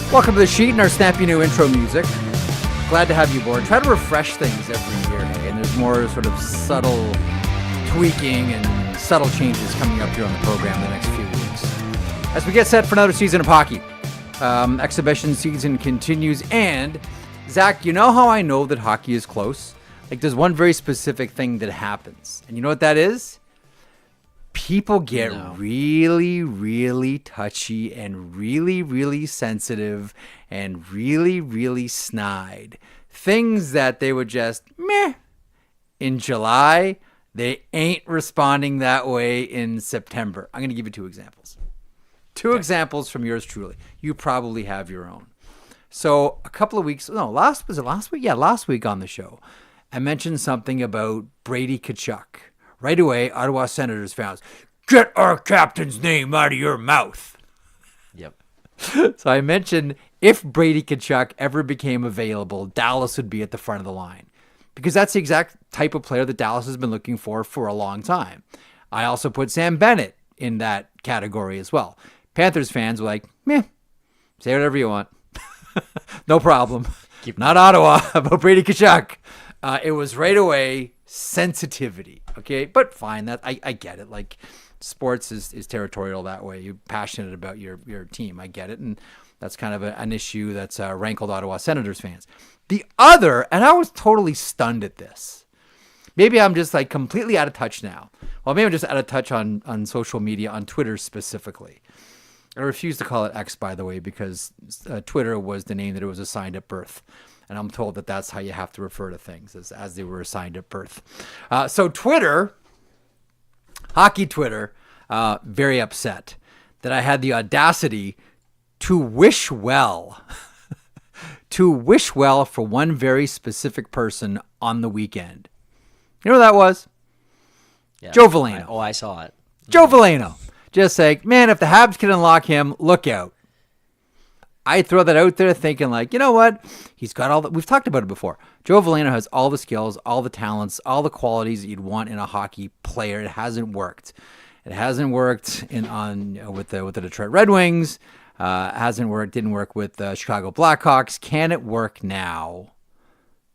Welcome to the sheet and our snappy new intro music. Glad to have you aboard. Try to refresh things every year, and there's more sort of subtle tweaking and subtle changes coming up here on the program the next few weeks. As we get set for another season of hockey, exhibition season continues, and Zach, you know how I know that hockey is close? Like, there's one very specific thing that happens, and you know what that is? People get really, really touchy and really, really sensitive and really, really snide. Things that they would just meh in July, they ain't responding that way in September. I'm going to give you two examples. Two examples from yours truly. You probably have your own. So a couple of weeks, last week? Yeah, last week on the show, I mentioned something about Brady Tkachuk. Right away, Ottawa Senators fans, get our captain's name out of your mouth. Yep. So I mentioned if Brady Tkachuk ever became available, Dallas would be at the front of the line. Because that's the exact type of player that Dallas has been looking for a long time. I also put Sam Bennett in that category as well. Panthers fans were like, meh, say whatever you want. No problem. Not Ottawa, about Brady Tkachuk. It was right away sensitivity, okay? But fine, that I get it. Like, sports is territorial that way. You're passionate about your team. I get it, and that's kind of an issue that's rankled Ottawa Senators fans. The other, and I was totally stunned at this. Maybe I'm just like completely out of touch now. Well, maybe I'm just out of touch on social media, on Twitter specifically. I refuse to call it X, by the way, because Twitter was the name that it was assigned at birth. And I'm told that that's how you have to refer to things, as they were assigned at birth. So Twitter, hockey Twitter, very upset that I had the audacity to wish well, for one very specific person on the weekend. You know who that was? Yeah. Joe Veleno. I saw it. Joe Veleno. Just like, man, if the Habs can unlock him, look out. I throw that out there thinking like, you know what? He's got all we've talked about it before. Joe Veleno has all the skills, all the talents, all the qualities that you'd want in a hockey player. It hasn't worked. It hasn't worked with the Detroit Red Wings. Didn't work with the Chicago Blackhawks. Can it work now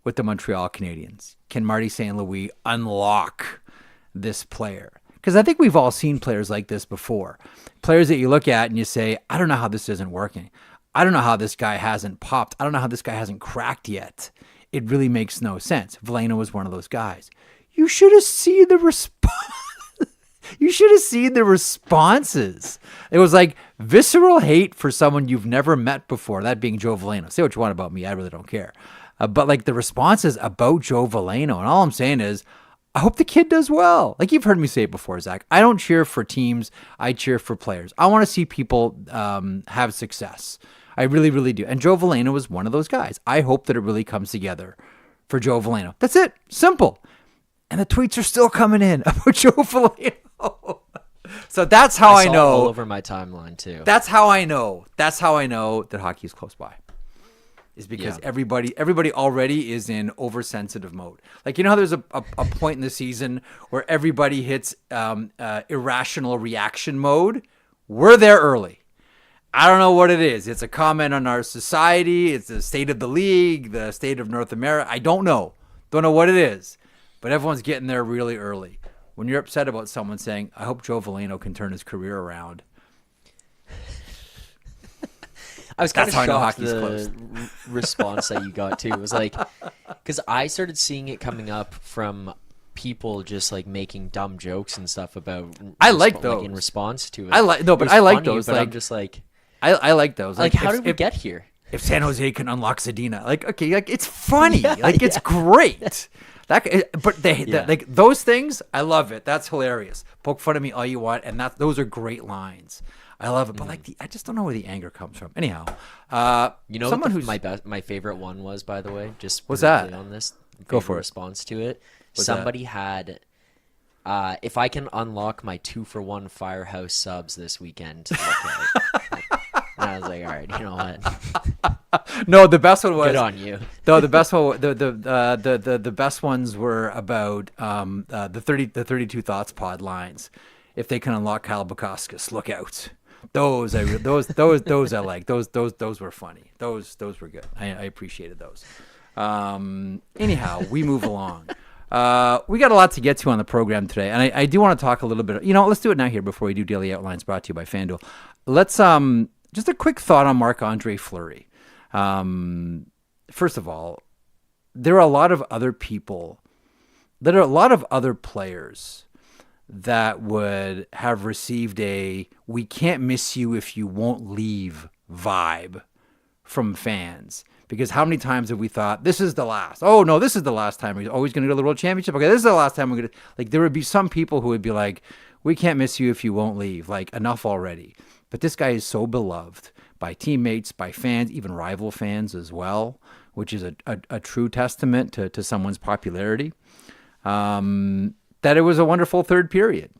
with the Montreal Canadiens? Can Marty St. Louis unlock this player? Because I think we've all seen players like this before. Players that you look at and you say, I don't know how this isn't working. I don't know how this guy hasn't popped. I don't know how this guy hasn't cracked yet. It really makes no sense. Veleno was one of those guys. You should have seen the response. You should have seen the responses. It was like visceral hate for someone you've never met before, that being Joe Veleno. Say what you want about me. I really don't care. But like the responses about Joe Veleno, and all I'm saying is, I hope the kid does well. Like you've heard me say it before, Zach. I don't cheer for teams. I cheer for players. I want to see people have success. I really, really do. And Joe Veleno is one of those guys. I hope that it really comes together for Joe Veleno. That's it. Simple. And the tweets are still coming in about Joe Veleno. So that's how I know. All over my timeline too. That's how I know. That's how I know that hockey is close by. Is because everybody already is in oversensitive mode. Like, you know how there's a point in the season where everybody hits irrational reaction mode? We're there early. I don't know what it is. It's a comment on our society. It's the state of the league, the state of North America. I don't know. Don't know what it is. But everyone's getting there really early. When you're upset about someone saying, I hope Joe Veleno can turn his career around. I was kind of shocked the response that you got too. It was like, because I started seeing it coming up from people just like making dumb jokes and stuff about. I like those like, in response to it. I like those. But like, I'm just like, I like those. Like, how did we get here? If San Jose can unlock Zadina, like, okay, like it's funny, it's great. Like those things, I love it. That's hilarious. Poke fun of me all you want, and those are great lines. I love it, but I just don't know where the anger comes from. Anyhow, you know, someone who's my favorite one was, by the way, just what's that on this? Go for it. Response to it. What's Somebody had, if I can unlock my 2-for-1 Firehouse subs this weekend, look at it. And I was like, all right, you know what? No, the best one was good on you. Though the best one, the best ones were about the 32 Thoughts pod lines. If they can unlock Kyle Bukauskas, look out. Those I like. Those were funny. Those were good. I appreciated those. Anyhow, we move along. We got a lot to get to on the program today, and I do want to talk a little bit. Let's do it now here before we do Daily Outlines brought to you by FanDuel. Let's just a quick thought on Marc-Andre Fleury. First of all, there are a lot of other people. There are a lot of other players that would have received a "we can't miss you if you won't leave" vibe from fans. Because how many times have we thought, this is the last? Oh, no, this is the last time. He's always going to go to the World Championship. Okay, this is the last time we're going to... Like, there would be some people who would be like, we can't miss you if you won't leave. Like, enough already. But this guy is so beloved by teammates, by fans, even rival fans as well, which is a true testament to someone's popularity. That it was a wonderful third period.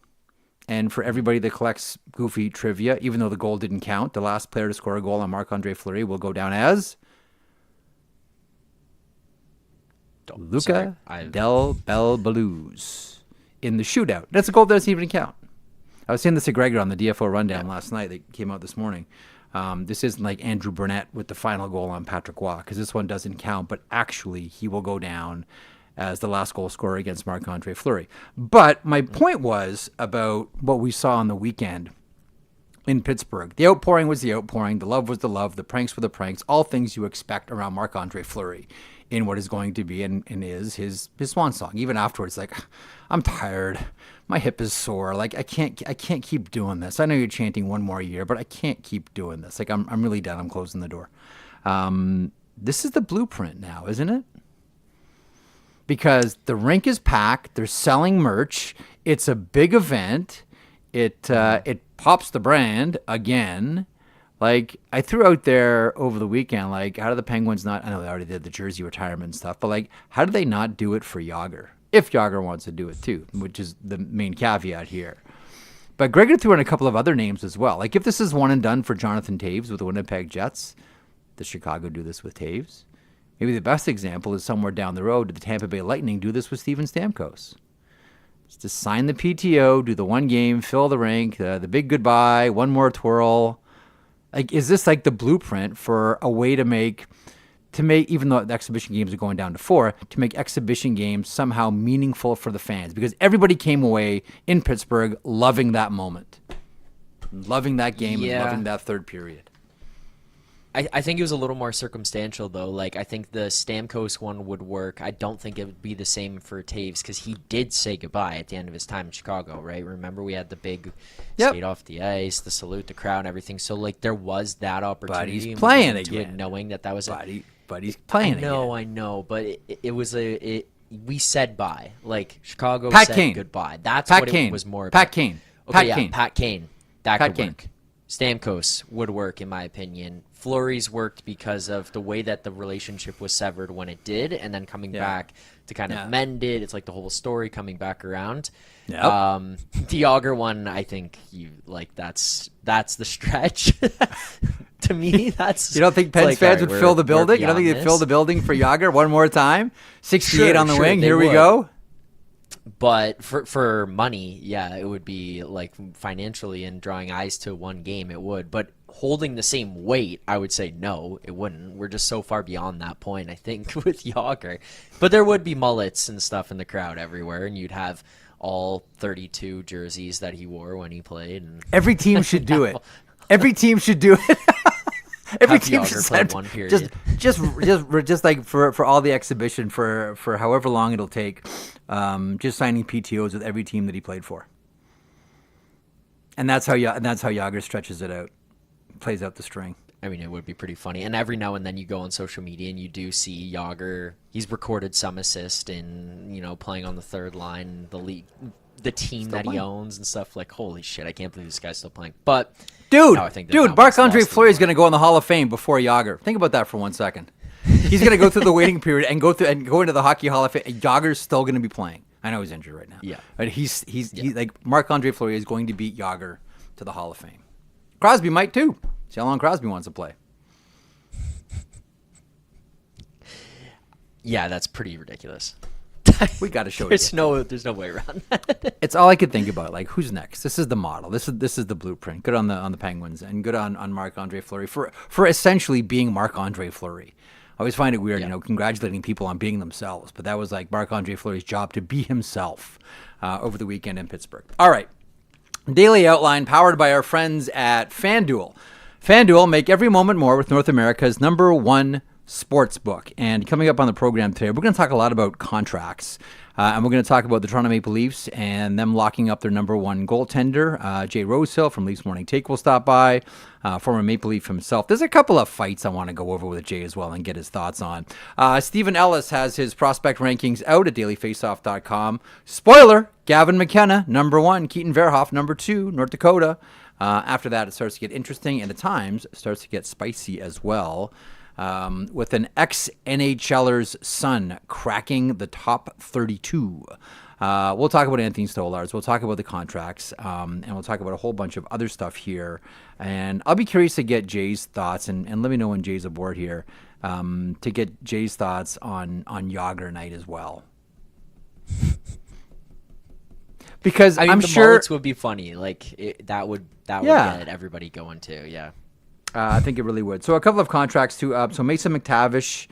And for everybody that collects goofy trivia, even though the goal didn't count, the last player to score a goal on Marc-Andre Fleury will go down as Luca Del Belbaluz in the shootout. That's a goal that doesn't even count. I was saying this to Gregor on the DFO rundown last night that came out this morning. This isn't like Andrew Burnett with the final goal on Patrick Waugh, because this one doesn't count, but actually he will go down as the last goal scorer against Marc-Andre Fleury. But my point was about what we saw on the weekend in Pittsburgh. The outpouring was the outpouring. The love was the love. The pranks were the pranks. All things you expect around Marc-Andre Fleury in what is going to be and is his swan song. Even afterwards, like, I'm tired. My hip is sore. Like, I can't keep doing this. I know you're chanting one more year, but I can't keep doing this. Like, I'm really done. I'm closing the door. This is the blueprint now, isn't it? Because the rink is packed. They're selling merch. It's a big event. It pops the brand again. Like, I threw out there over the weekend, like, how do the Penguins not, I know they already did the jersey retirement stuff, but like, how do they not do it for Jágr? If Jágr wants to do it too, which is the main caveat here. But Gregor threw in a couple of other names as well. Like, if this is one and done for Jonathan Toews with the Winnipeg Jets, does Chicago do this with Toews? Maybe the best example is somewhere down the road. Did the Tampa Bay Lightning do this with Steven Stamkos? Just sign the PTO, do the one game, fill the rink, the big goodbye, one more twirl. Like, is this like the blueprint for a way to make, even though the exhibition games are going down to 4, to make exhibition games somehow meaningful for the fans? Because everybody came away in Pittsburgh loving that moment, loving that game, and loving that third period. I think it was a little more circumstantial, though. Like, I think the Stamkos one would work. I don't think it would be the same for Toews, because he did say goodbye at the end of his time in Chicago, right? Remember, we had the big skate off the ice, the salute, the crowd, and everything. So, like, there was that opportunity. But he's playing again. Knowing that was but he's playing again. I know. But it was we said bye. Like, Chicago Pat said Kane. Goodbye. That's Pat what Kane. It was more about. Pat Kane. Okay, Pat Kane. That Pat could Kane. work. Stamkos would work, in my opinion. Fleury's worked because of the way that the relationship was severed when it did, and then coming back to kind of mend it. It's like the whole story coming back around. Yep. The Jágr one, I think that's the stretch. To me, that's... You don't think Pens fans would fill the building? You don't think they'd fill the building for Jágr one more time? 68 on the wing, here we go. But for money, yeah, it would be like financially and drawing eyes to one game, it would. But holding the same weight, I would say no, it wouldn't. We're just so far beyond that point, I think, with Jágr. But there would be mullets and stuff in the crowd everywhere, and you'd have all 32 jerseys that he wore when he played. And every team should do it. Every team should do it. Every team should play one period. Just like for all the exhibition for however long it'll take, just signing PTOs with every team that he played for, and that's how Jágr stretches it out, plays out the string. I mean, it would be pretty funny. And every now and then you go on social media and you do see Jágr. He's recorded some assist in playing on the third line, the league, the team that he owns and stuff. Like, holy shit, I can't believe this guy's still playing. But Dude, Marc-Andre Fleury is going to go in the Hall of Fame before Jágr. Think about that for 1 second. He's going to go through the waiting period and go into the Hockey Hall of Fame. Jágr's still going to be playing. I know he's injured right now. Yeah, but he's like Marc-Andre Fleury is going to beat Jágr to the Hall of Fame. Crosby might too. See how long Crosby wants to play. Yeah, that's pretty ridiculous. We got to show it. There's no way around that. It's all I could think about. Like, who's next? This is the model. This is the blueprint. Good on the Penguins, and good on Marc-Andre Fleury for essentially being Marc-Andre Fleury. I always find it weird, congratulating people on being themselves, but that was like Marc-Andre Fleury's job to be himself over the weekend in Pittsburgh. All right, Daily Outline powered by our friends at FanDuel. FanDuel, make every moment more with North America's #1 sports book. And coming up on the program today, we're going to talk a lot about contracts. And we're going to talk about the Toronto Maple Leafs and them locking up their #1 goaltender. Jay Rosehill from Leafs Morning Take will stop by, former Maple Leaf himself. There's a couple of fights I want to go over with Jay as well and get his thoughts on. Steven Ellis has his prospect rankings out at dailyfaceoff.com. Spoiler, Gavin McKenna, #1. Keaton Verhoff, #2, North Dakota. After that, it starts to get interesting, and at times it starts to get spicy as well. With an ex-NHL'er's son cracking the top 32. We'll talk about Anthony Stolarz. We'll talk about the contracts, and we'll talk about a whole bunch of other stuff here. And I'll be curious to get Jay's thoughts, and let me know when Jay's aboard here, to get Jay's thoughts on Yager night as well. Because I mean, I'm the sure mullets would be funny. Like that would get everybody going too. Yeah. I think it really would. So a couple of contracts too up. So Mason McTavish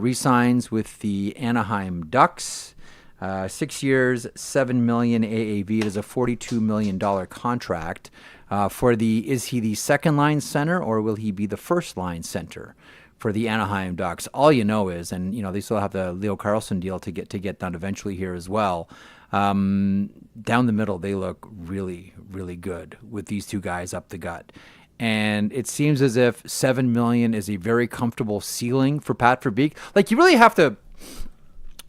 re-signs with the Anaheim Ducks. 6 years, $7 million AAV. It is a $42 million contract. Is he the second line center or will he be the first line center for the Anaheim Ducks? All you know is, and they still have the Leo Carlsson deal to get done eventually here as well. Down the middle, they look really, really good with these two guys up the gut. And it seems as if $7 million is a very comfortable ceiling for Pat Verbeek. Like, you really have to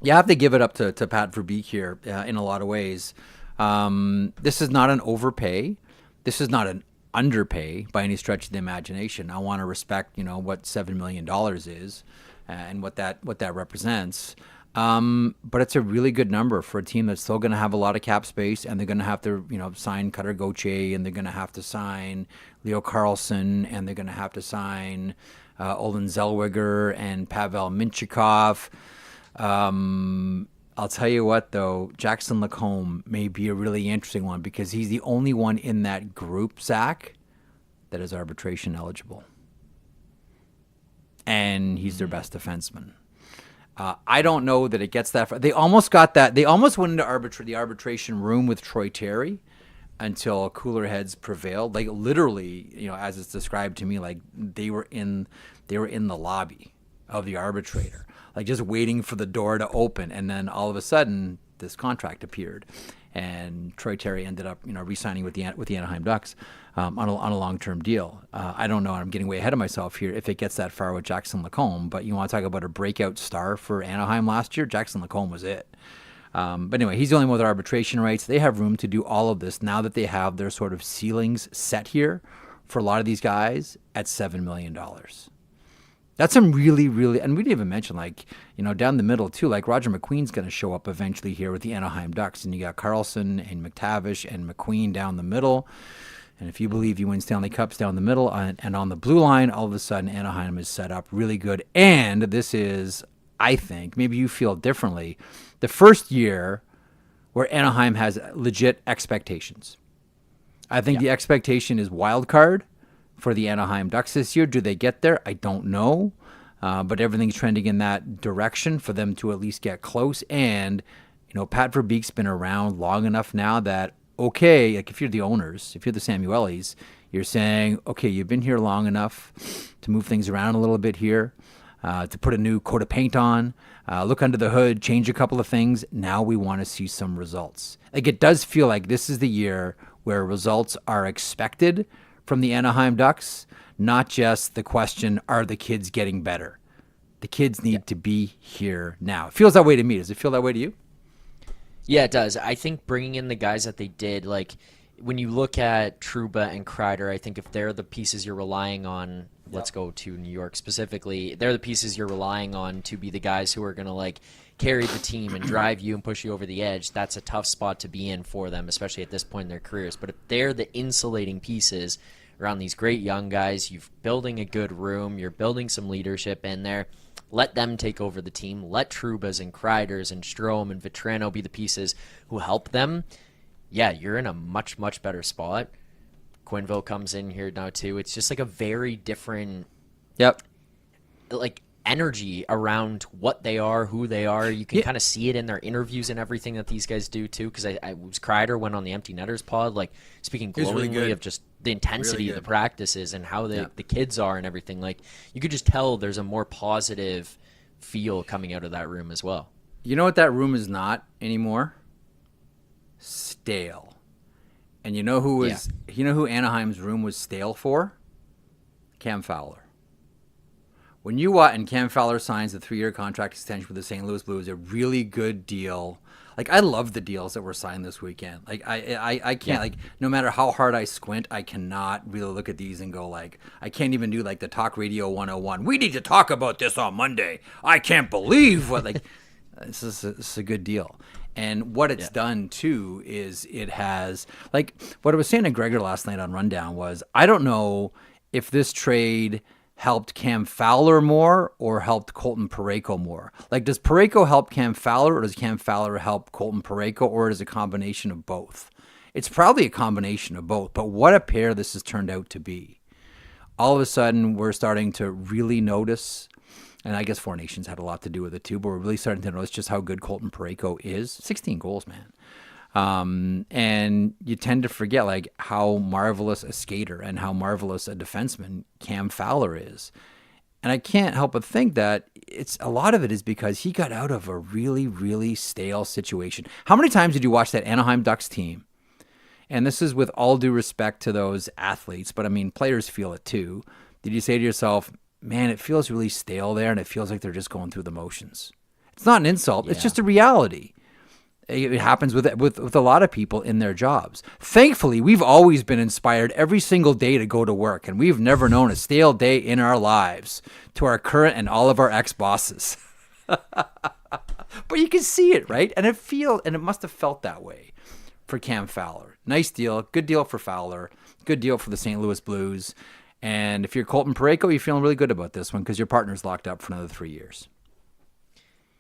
give it up to Pat Verbeek here in a lot of ways. This is not an overpay. This is not an underpay by any stretch of the imagination. I want to respect, what $7 million is and what that represents. But it's a really good number for a team that's still going to have a lot of cap space, and they're going to have to, sign Cutter Gauthier, and they're going to have to sign Leo Carlsson, and they're going to have to sign Olen Zellweger and Pavel Mintyukov. I'll tell you what, though, Jackson Lacombe may be a really interesting one because he's the only one in that group, Zach, that is arbitration eligible. And he's their best defenseman. I don't know that it gets that far. They almost got that. They almost went into the arbitration room with Troy Terry until cooler heads prevailed. Like, literally, as it's described to me, like they were in the lobby of the arbitrator, like just waiting for the door to open, and then all of a sudden this contract appeared, and Troy Terry ended up re-signing with the Anaheim Ducks on a long-term deal. I don't know, I'm getting way ahead of myself here if it gets that far with Jackson Lacombe, but you want to talk about a breakout star for Anaheim last year? Jackson Lacombe was it. But anyway, he's the only one with arbitration rights. They have room to do all of this now that they have their sort of ceilings set here for a lot of these guys at $7 million. That's some really, really, and we didn't even mention, down the middle too, like Roger McQueen's going to show up eventually here with the Anaheim Ducks, and you got Carlson and McTavish and McQueen down the middle. And if you believe you win Stanley Cups down the middle and on the blue line, all of a sudden Anaheim is set up really good. And this is, I think, maybe you feel differently, the first year where Anaheim has legit expectations. I think the expectation is wild card for the Anaheim Ducks this year. Do they get there? I don't know. But everything's trending in that direction for them to at least get close. And, Pat Verbeek's been around long enough now that, okay, like if you're the owners, if you're the Samuelis, you're saying, okay, you've been here long enough to move things around a little bit here, to put a new coat of paint on, look under the hood, change a couple of things. Now we want to see some results. Like, it does feel like this is the year where results are expected from the Anaheim Ducks, not just the question, are the kids getting better? The kids need to be here now. It feels that way to me. Does it feel that way to you? Yeah, it does. I think bringing in the guys that they did, like when you look at Trouba and Kreider, I think if they're the pieces you're relying on, let's go to New York specifically, they're the pieces you're relying on to be the guys who are going to carry the team and drive you and push you over the edge. That's a tough spot to be in for them, especially at this point in their careers. But if they're the insulating pieces around these great young guys. You're building a good room. You're building some leadership in there. Let them take over the team. Let Trubas and Kreiders and Strome and Vetrano be the pieces who help them. Yeah, you're in a much, much better spot. Quenneville comes in here now too. It's just like a very different energy around what they are, who they are. You can kind of see it in their interviews and everything that these guys do too. Because I was Kreider went on the Empty Netters pod, like speaking glowingly of just the intensity of the practices and how the kids are and everything. Like you could just tell there's a more positive feel coming out of that room as well. You know what that room is not anymore? Stale. And you know who Anaheim's room was stale for? Cam Fowler. When you watch and Cam Fowler signs a 3-year contract extension with the St. Louis Blues, a really good deal. Like I love the deals that were signed this weekend. Like I can't like no matter how hard I squint, I cannot really look at these and go like I can't even do like the Talk Radio 101. We need to talk about this on Monday. I can't believe what like this is a good deal. And what it's done too is it has like what I was saying to Gregor last night on Rundown was I don't know if this trade helped Cam Fowler more or helped Colton Parayko more? Like, does Parayko help Cam Fowler or does Cam Fowler help Colton Parayko or is it a combination of both? It's probably a combination of both, but what a pair this has turned out to be. All of a sudden, we're starting to really notice, and I guess Four Nations had a lot to do with it too, but we're really starting to notice just how good Colton Parayko is. 16 goals, man. And you tend to forget like how marvelous a skater and how marvelous a defenseman Cam Fowler is. And I can't help but think that a lot of it is because he got out of a really, really stale situation. How many times did you watch that Anaheim Ducks team? And this is with all due respect to those athletes, but I mean, players feel it too. Did you say to yourself, man, it feels really stale there and it feels like they're just going through the motions? It's not an insult. It's just a reality. It happens with a lot of people in their jobs. Thankfully, we've always been inspired every single day to go to work, and we've never known a stale day in our lives to our current and all of our ex-bosses. But you can see it, right? And it must have felt that way for Cam Fowler. Nice deal. Good deal for Fowler. Good deal for the St. Louis Blues. And if you're Colton Parayko, you're feeling really good about this one because your partner's locked up for another 3 years.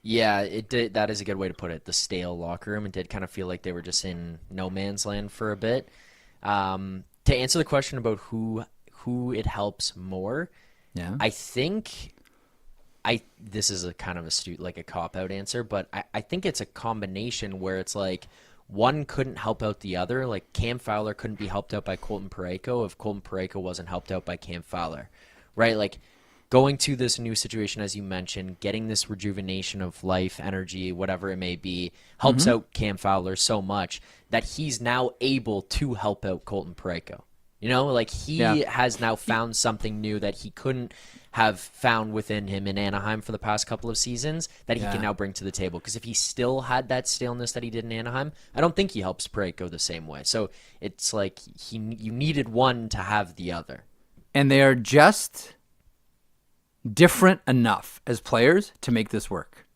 Yeah, it did. That is a good way to put it. The stale locker room. It did kind of feel like they were just in no man's land for a bit. To answer the question about who it helps more, I think this is a kind of like a cop-out answer, but I think it's a combination where it's like one couldn't help out the other. Like Cam Fowler couldn't be helped out by Colton Parayko if Colton Parayko wasn't helped out by Cam Fowler, right? Like going to this new situation, as you mentioned, getting this rejuvenation of life, energy, whatever it may be, helps out Cam Fowler so much that he's now able to help out Colton Parayko. You know, like he has now found something new that he couldn't have found within him in Anaheim for the past couple of seasons that he can now bring to the table. Because if he still had that staleness that he did in Anaheim, I don't think he helps Parayko the same way. So it's like you needed one to have the other. And they are just different enough as players to make this work.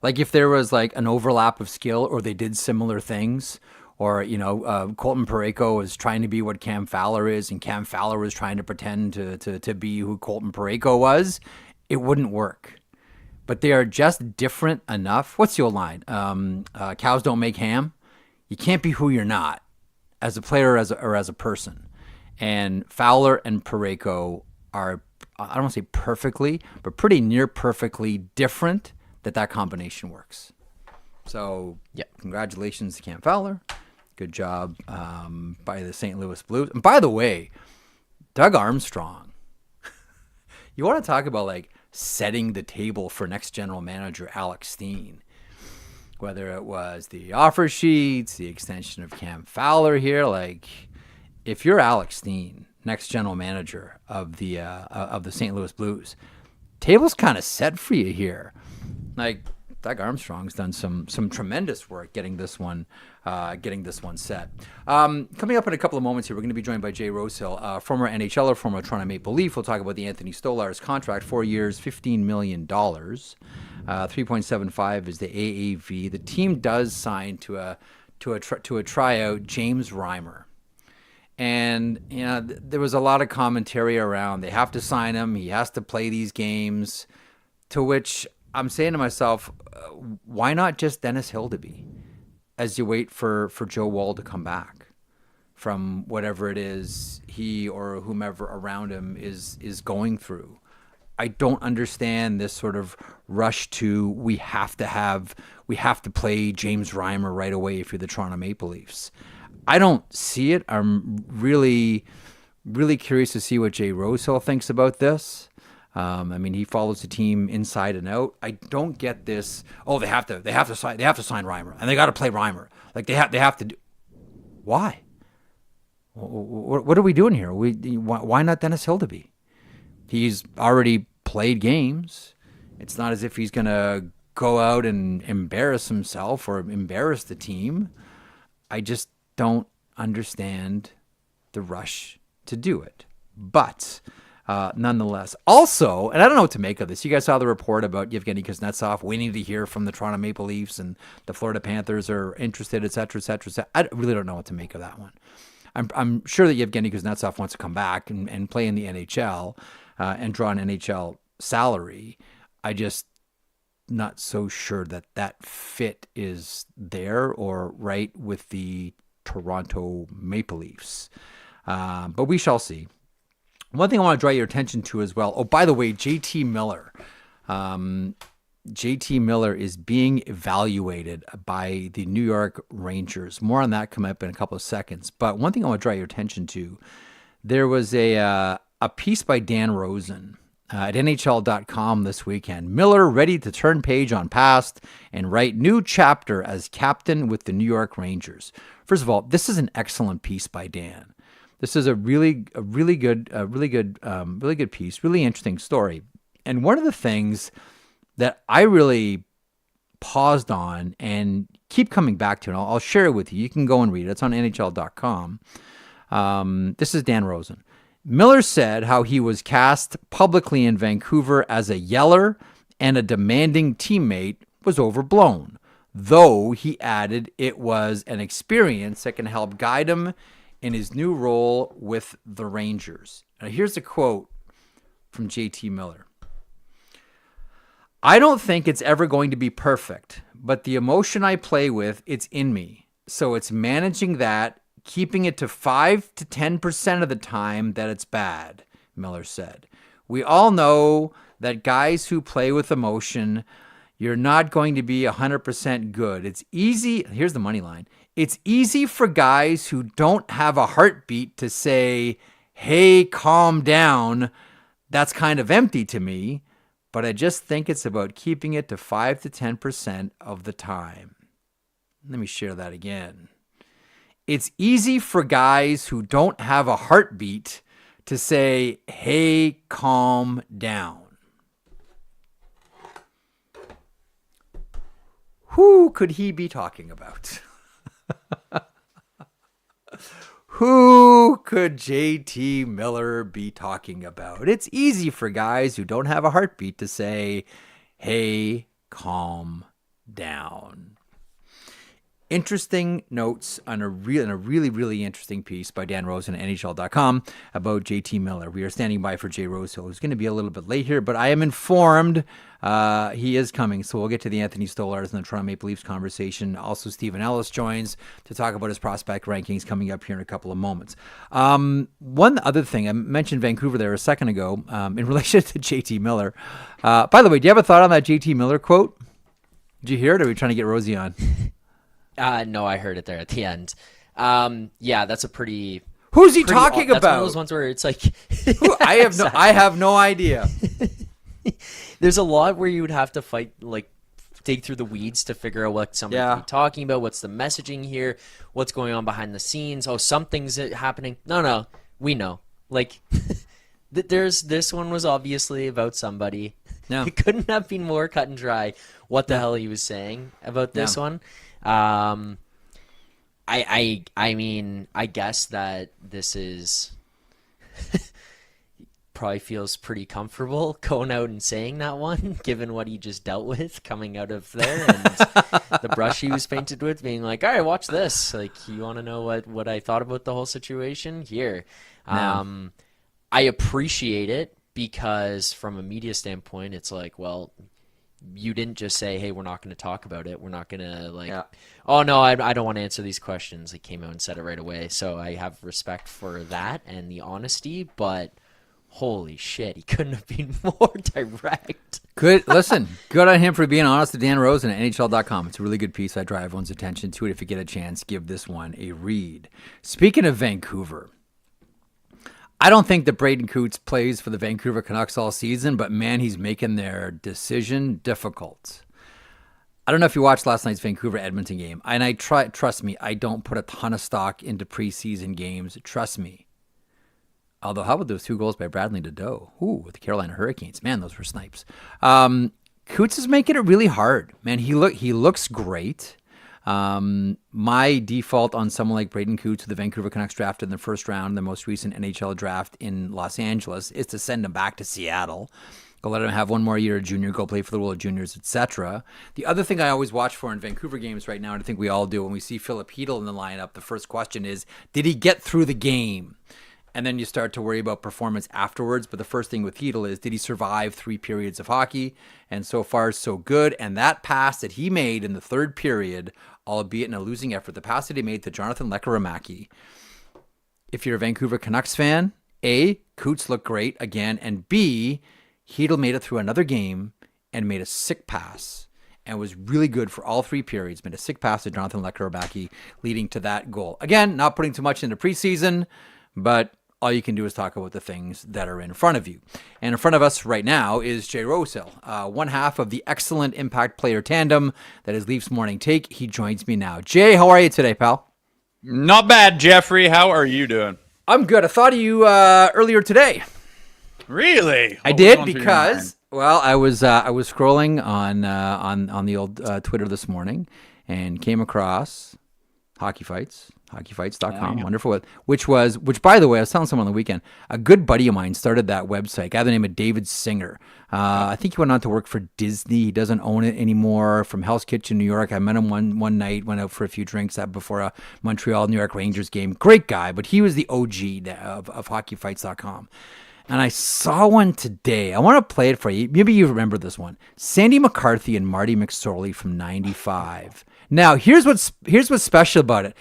Like if there was like an overlap of skill or they did similar things or, Colton Parayko was trying to be what Cam Fowler is and Cam Fowler was trying to pretend to be who Colton Parayko was, it wouldn't work. But they are just different enough. What's the old line? Cows don't make ham. You can't be who you're not as a player or as a person. And Fowler and Parayko are, I don't want to say perfectly, but pretty near perfectly different that combination works. So, congratulations to Cam Fowler. Good job by the St. Louis Blues. And by the way, Doug Armstrong. You want to talk about like setting the table for next general manager Alex Steen. Whether it was the offer sheets, the extension of Cam Fowler here, like if you're Alex Steen, next general manager of the St. Louis Blues, table's kind of set for you here. Like Doug Armstrong's done some tremendous work getting this one set. Coming up in a couple of moments here, we're going to be joined by Jay Rosehill, former NHL'er, former Toronto Maple Leaf. We'll talk about the Anthony Stolarz contract, 4 years, $15 million. 3.75 is the AAV. The team does sign to a tryout James Reimer. And, there was a lot of commentary around they have to sign him. He has to play these games. To which I'm saying to myself, why not just Dennis Hildeby as you wait for Joe Woll to come back from whatever it is he or whomever around him is going through? I don't understand this sort of rush to we have to play James Reimer right away if you're the Toronto Maple Leafs. I don't see it. I'm really, really curious to see what Jay Rosehill thinks about this. He follows the team inside and out. I don't get this. Oh, they have to sign Reimer, and they got to play Reimer. Like they have to do. Why? What are we doing here? Why not Dennis Hildeby? He's already played games. It's not as if he's gonna go out and embarrass himself or embarrass the team. I just don't understand the rush to do it. But nonetheless, also, and I don't know what to make of this. You guys saw the report about Yevgeny Kuznetsov waiting to hear from the Toronto Maple Leafs and the Florida Panthers are interested, et cetera, et cetera, et cetera. I really don't know what to make of that one. I'm sure that Yevgeny Kuznetsov wants to come back and play in the NHL and draw an NHL salary. I just not so sure that fit is there or right with the Toronto Maple Leafs. But we shall see. One thing I want to draw your attention to as well. Oh, by the way, JT Miller. JT Miller is being evaluated by the New York Rangers. More on that coming up in a couple of seconds. But one thing I want to draw your attention to, there was a piece by Dan Rosen at NHL.com this weekend. Miller ready to turn page on past and write new chapter as captain with the New York Rangers. First of all, this is an excellent piece by Dan. This is a really good piece, really interesting story. And one of the things that I really paused on and keep coming back to, and I'll share it with you. You can go and read it. It's on NHL.com. This is Dan Rosen. Miller said how he was cast publicly in Vancouver as a yeller and a demanding teammate was overblown, though he added it was an experience that can help guide him in his new role with the Rangers. Now, here's a quote from JT Miller. I don't think it's ever going to be perfect, but the emotion I play with, it's in me. So it's managing that, keeping it to 5 to 10% of the time that it's bad, Miller said. We all know that guys who play with emotion, you're not going to be 100% good. It's easy. Here's the money line. It's easy for guys who don't have a heartbeat to say, hey, calm down. That's kind of empty to me. But I just think it's about keeping it to 5 to 10% of the time. Let me share that again. It's easy for guys who don't have a heartbeat to say, hey, calm down. Who could he be talking about? Who could JT Miller be talking about? It's easy for guys who don't have a heartbeat to say, hey, calm down. Interesting notes on a really, really interesting piece by Dan Rosen at NHL.com about JT Miller. We are standing by for Jay Rosehill, who's going to be a little bit late here, but I am informed he is coming. So we'll get to the Anthony Stolarz and the Toronto Maple Leafs conversation. Also, Steven Ellis joins to talk about his prospect rankings coming up here in a couple of moments. One other thing, I mentioned Vancouver there a second ago in relation to JT Miller. By the way, do you have a thought on that JT Miller quote? Did you hear it, or are we trying to get Rosie on? No, I heard it there at the end. Yeah, that's a pretty. Who's he talking about? That's one of those ones where it's like. I have no idea. There's a lot where you would have to fight, like, dig through the weeds to figure out what somebody could be talking about. What's the messaging here? What's going on behind the scenes? Oh, something's happening. No, we know. Like, this one was obviously about somebody. No. It couldn't have been more cut and dry what the hell he was saying about this one. I mean, I guess that this is probably feels pretty comfortable going out and saying that one, given what he just dealt with coming out of there and the brush he was painted with, being like, all right, watch this. Like, you want to know what I thought about the whole situation? Here. No. I appreciate it because from a media standpoint, it's like, well, you didn't just say, hey, we're not going to talk about it. We're not going to oh, no, I don't want to answer these questions. He came out and said it right away. So I have respect for that and the honesty, but holy shit, he couldn't have been more direct. Good on him for being honest to Dan Rosen at NHL.com. It's a really good piece. I draw everyone's attention to it. If you get a chance, give this one a read. Speaking of Vancouver, I don't think that Braden Coots plays for the Vancouver Canucks all season, but man, he's making their decision difficult. I don't know if you watched last night's Vancouver-Edmonton game, and trust me, I don't put a ton of stock into preseason games. Trust me. Although, how about those 2 goals by Bradley Nadeau? Ooh, with the Carolina Hurricanes. Man, those were snipes. Coots is making it really hard. Man, he looks great. My default on someone like Braden Coots, who the Vancouver Canucks drafted in the first round, the most recent NHL draft in Los Angeles, is to send him back to Seattle. Go let him have one more year of junior, go play for the World Juniors, etc. The other thing I always watch for in Vancouver games right now, and I think we all do, when we see Philip Hedl in the lineup, the first question is, did he get through the game? And then you start to worry about performance afterwards. But the first thing with Hedl is, did he survive 3 periods of hockey? And so far, so good. And that pass that he made in the 3rd period, albeit in a losing effort, the pass that he made to Jonathan Lekkerimäki. If you're a Vancouver Canucks fan, A, Coots looked great again. And B, Hedl made it through another game and made a sick pass and was really good for all 3 periods. Made a sick pass to Jonathan Lekkerimäki, leading to that goal. Again, not putting too much into preseason, but all you can do is talk about the things that are in front of you. And in front of us right now is Jay Rosehill, one half of the excellent impact player tandem that is Leafs Morning Take. He joins me now. Jay, how are you today, pal? Not bad, Jeffrey. How are you doing? I'm good. I thought of you earlier today. Really? I did because, well, I was scrolling on the old Twitter this morning and came across Hockey Fights. hockeyfights.com. Wonderful. Which, by the way, I was telling someone on the weekend, a good buddy of mine started that website, a guy by the name of David Singer. I think he went on to work for Disney. He doesn't own it anymore. From Hell's Kitchen, New York. I met him one night, went out for a few drinks before a Montreal-New York Rangers game. Great guy, but he was the OG of hockeyfights.com. And I saw one today. I want to play it for you. Maybe you remember this one. Sandy McCarthy and Marty McSorley from 95. Now, here's what's special about it.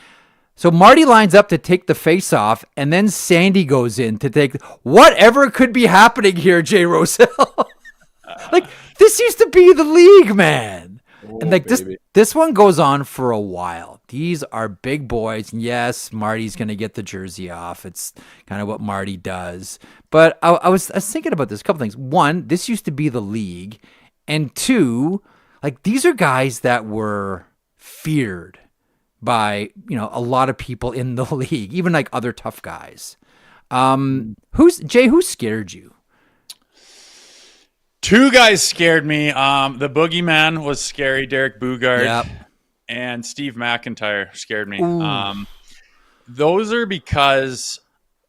So Marty lines up to take the face-off, and then Sandy goes in to take whatever could be happening here, Jay Rosehill. Like, this used to be the league, man. And like this one goes on for a while. These are big boys. And yes, Marty's going to get the jersey off. It's kind of what Marty does. But I was thinking about this, a couple things. One, this used to be the league. And 2, like, these are guys that were feared by, a lot of people in the league, even like other tough guys. Who scared you? 2 guys scared me. The boogeyman was scary, Derek Boogaard. Yep. And Steve McIntyre scared me. Those are because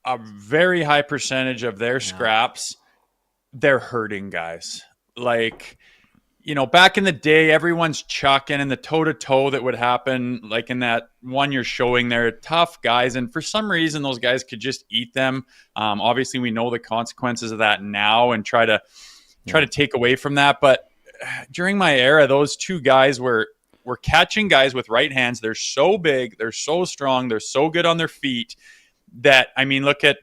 a very high percentage of their scraps, they're hurting guys. Like, back in the day, everyone's chucking, and the toe-to-toe that would happen, like in that one you're showing there, tough guys. And for some reason, those guys could just eat them. Obviously, we know the consequences of that now and try to take away from that. But during my era, those 2 guys were catching guys with right hands. They're so big. They're so strong. They're so good on their feet that, look at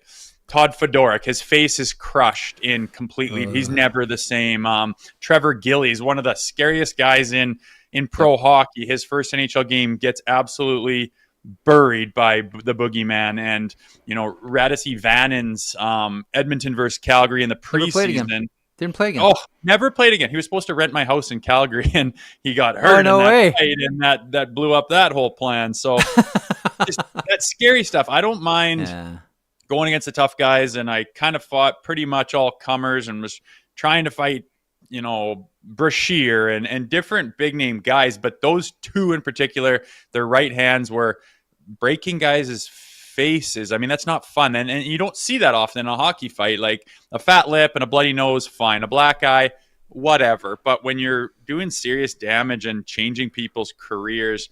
Todd Fedoruk. His face is crushed in completely. He's never the same. Trevor Gillies, one of the scariest guys in pro hockey. His first NHL game gets absolutely buried by the boogeyman. And, Radisy Vannon's Edmonton versus Calgary in the preseason. Didn't play again. Oh, never played again. He was supposed to rent my house in Calgary, and he got hurt. Oh, no way. And that blew up that whole plan. So just that scary stuff. I don't mind going against the tough guys, and I kind of fought pretty much all comers and was trying to fight, Brashear and different big name guys. But those 2 in particular, their right hands were breaking guys' faces. I mean, that's not fun. And you don't see that often in a hockey fight. Like a fat lip and a bloody nose, fine. A black eye, whatever. But when you're doing serious damage and changing people's careers,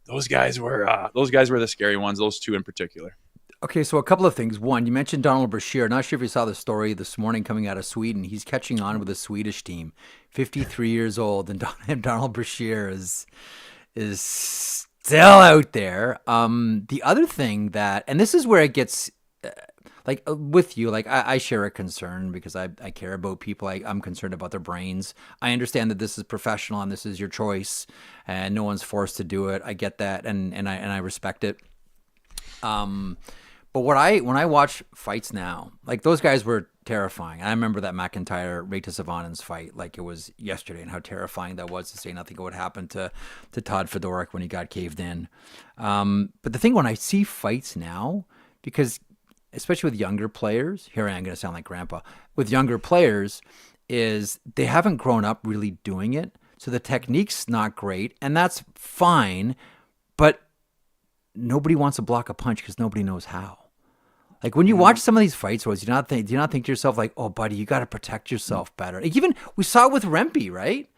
those guys were the scary ones, those two in particular. Okay, so a couple of things. One, you mentioned Donald Brashear. Not sure if you saw the story this morning coming out of Sweden. He's catching on with the Swedish team, 53 years old, and Donald Brashear is still out there. The other thing that, and this is where it gets, with you, I share a concern because I care about people. I'm concerned about their brains. I understand that this is professional and this is your choice, and no one's forced to do it. I get that, and I respect it. But when I watch fights now, like those guys were terrifying. I remember that McIntyre Raita Savanen's fight like it was yesterday, and how terrifying that was to say nothing of what happened to Todd Fedoruk when he got caved in. But the thing when I see fights now, because especially with younger players, here I am going to sound like grandpa, with younger players, is they haven't grown up really doing it. So the technique's not great, and that's fine, but nobody wants to block a punch because nobody knows how. Like when you watch some of these fights, Rose, do you not think to yourself like, oh, buddy, you got to protect yourself better? Like even we saw it with Rempe, right?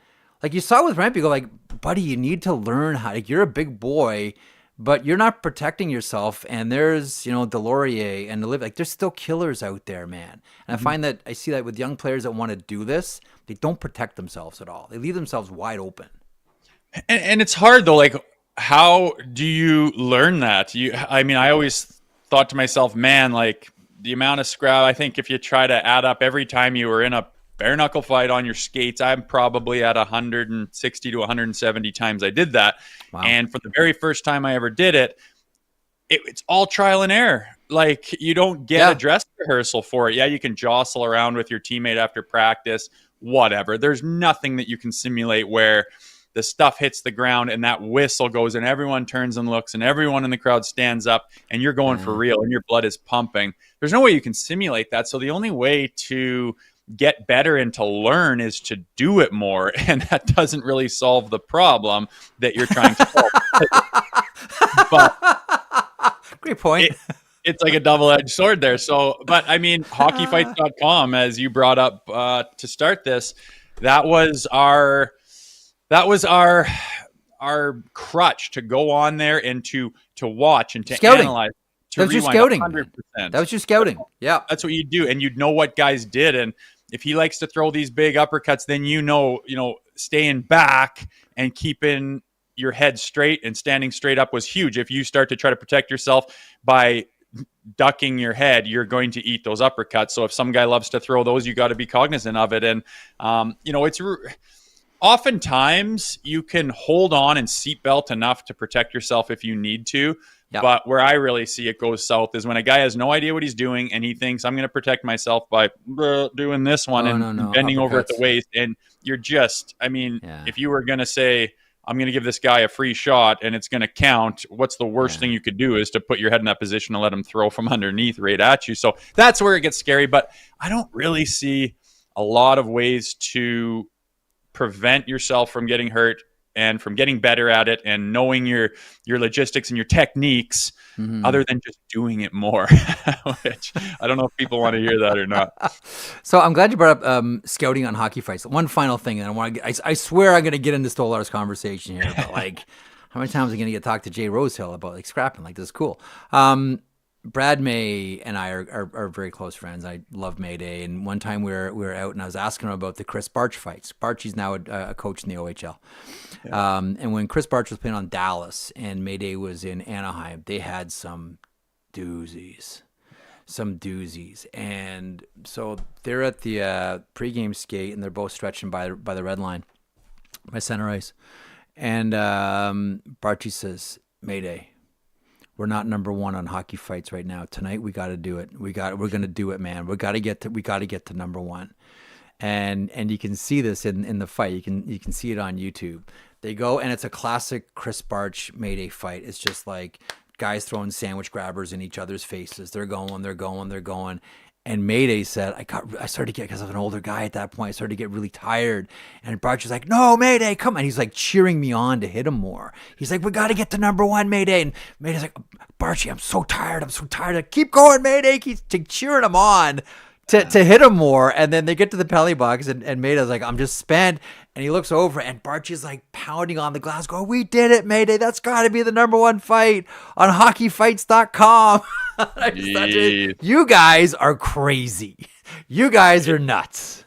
Like you saw it with Rempe, go like, buddy, you need to learn how. Like you're a big boy, but you're not protecting yourself. And there's Delorier and like there's still killers out there, man. And I find that I see that with young players that want to do this, they don't protect themselves at all. They leave themselves wide open. And it's hard though. Like how do you learn that? I always thought to myself, man, like the amount of scrap, I think if you try to add up every time you were in a bare knuckle fight on your skates, I'm probably at 160 to 170 times I did that. Wow. And for the very first time I ever did it, it's all trial and error. Like you don't get a dress rehearsal for it. Yeah, you can jostle around with your teammate after practice, whatever. There's nothing that you can simulate where the stuff hits the ground and that whistle goes and everyone turns and looks and everyone in the crowd stands up and you're going for real and your blood is pumping. There's no way you can simulate that. So the only way to get better and to learn is to do it more. And that doesn't really solve the problem that you're trying to solve. But great point. It's like a double-edged sword there. So, but I mean, hockeyfights.com, as you brought up to start this, that was our crutch to go on there and to watch and to analyze. That was your scouting. 100%. That was your scouting. Yeah. That's what you do. And you'd know what guys did. And if he likes to throw these big uppercuts, then staying back and keeping your head straight and standing straight up was huge. If you start to try to protect yourself by ducking your head, you're going to eat those uppercuts. So if some guy loves to throw those, you got to be cognizant of it. And, it's oftentimes you can hold on and seatbelt enough to protect yourself if you need to. Yep. But where I really see it goes south is when a guy has no idea what he's doing and he thinks I'm going to protect myself by doing this one bending over at the waist. And you're just, if you were going to say, I'm going to give this guy a free shot and it's going to count, what's the worst thing you could do is to put your head in that position and let him throw from underneath right at you. So that's where it gets scary. But I don't really see a lot of ways to prevent yourself from getting hurt and from getting better at it and knowing your logistics and your techniques other than just doing it more, which I don't know if people want to hear that or not. So I'm glad you brought up scouting on hockey fights. One final thing, and I swear I'm going to get into Stolarz conversation here, but like how many times am I going to get talked to Jay Rosehill about like scrapping? Like this is cool. Brad May and I are very close friends. I love Mayday. And one time we were out and I was asking him about the Chris Barch fights. Barchy's now a coach in the OHL. Yeah. And when Chris Barch was playing on Dallas and Mayday was in Anaheim, they had some doozies. And so they're at the pregame skate and they're both stretching by the red line, by center ice. And Barchy says, Mayday, we're not number one on hockey fights right now. Tonight we got to do it. We're going to do it, man. We got to get to number one. And you can see this in the fight. You can see it on YouTube. They go and it's a classic Chris Barch Mayday fight. It's just like guys throwing sandwich grabbers in each other's faces. They're going. And Mayday said, I started to get, because I was an older guy at that point, I started to get really tired. And Bart's like, no, Mayday, come on. He's like cheering me on to hit him more. He's like, we got to get to number one, Mayday. And Mayday's like, Barchi, I'm so tired. Keep going, Mayday. He's cheering him on to hit him more. And then they get to the penalty box, and Mayday's like, I'm just spent. And he looks over, and Barchi's like pounding on the glass, going, we did it, Mayday. That's got to be the number one fight on hockeyfights.com. I just thought, you guys are crazy. You guys are nuts.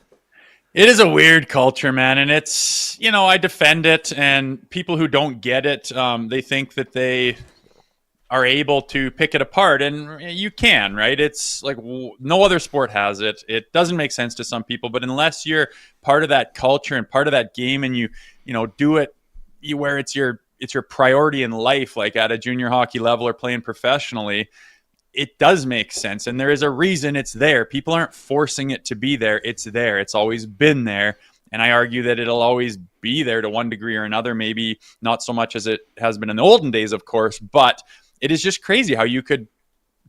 It is a weird culture, man. And it's, I defend it. And people who don't get it, they think that they are able to pick it apart. And you can, right? It's like no other sport has it. It doesn't make sense to some people. But unless you're part of that culture and part of that game, and you do it where it's your priority in life, like at a junior hockey level or playing professionally, it does make sense. And there is a reason it's there. People aren't forcing it to be there. It's there. It's always been there. And I argue that it'll always be there to one degree or another, maybe not so much as it has been in the olden days, of course, but it is just crazy how you could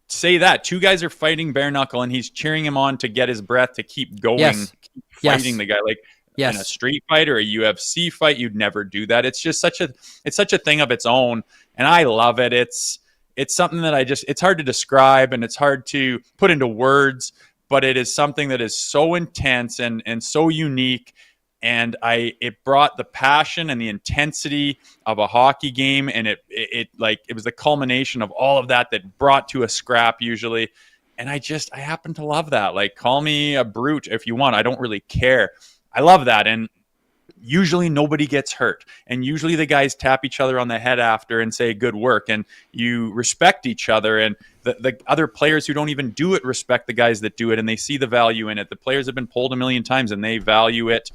say that. Two guys are fighting bare knuckle, and he's cheering him on to get his breath to keep going, keep fighting the guy. Like in a street fight or a UFC fight, you'd never do that. It's just such a thing of its own, and I love it. It's something that it's hard to describe, and it's hard to put into words, but it is something that is so intense and so unique. And it brought the passion and the intensity of a hockey game. And it was the culmination of all of that brought to a scrap usually. And I happen to love that. Like, call me a brute if you want. I don't really care. I love that. And usually nobody gets hurt. And usually the guys tap each other on the head after and say, good work. And you respect each other. And the other players who don't even do it respect the guys that do it. And they see the value in it. The players have been pulled a million times, and they value it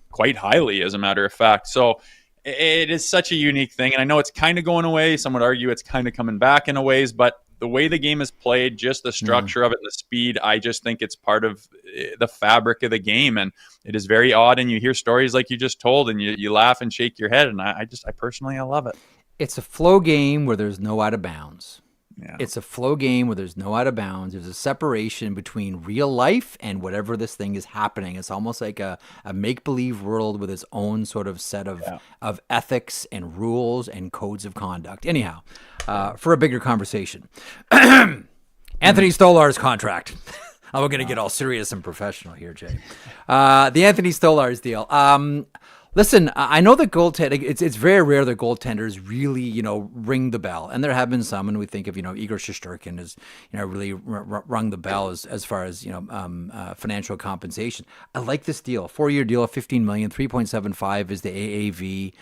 quite highly, as a matter of fact. So it is such a unique thing. And I know it's kind of going away. Some would argue it's kind of coming back in a ways, but the way the game is played, just the structure of it, the speed, I just think it's part of the fabric of the game. And it is very odd. And you hear stories like you just told, and you laugh and shake your head. And I personally love it. It's a flow game where there's no out of bounds. Yeah. It's a flow game where there's no out of bounds. There's a separation between real life and whatever this thing is happening. It's almost like a make-believe world with its own sort of set of ethics and rules and codes of conduct. Anyhow, for a bigger conversation, Anthony Stolarz contract. I'm going to get all serious and professional here, Jay. The Anthony Stolarz deal. Listen, I know that goaltending, it's very rare that goaltenders really, ring the bell. And there have been some, and we think of, Igor Shesterkin has, really rung the bell as far as, financial compensation. I like this deal. 4-year deal of $15 million, 3.75 is the AAV.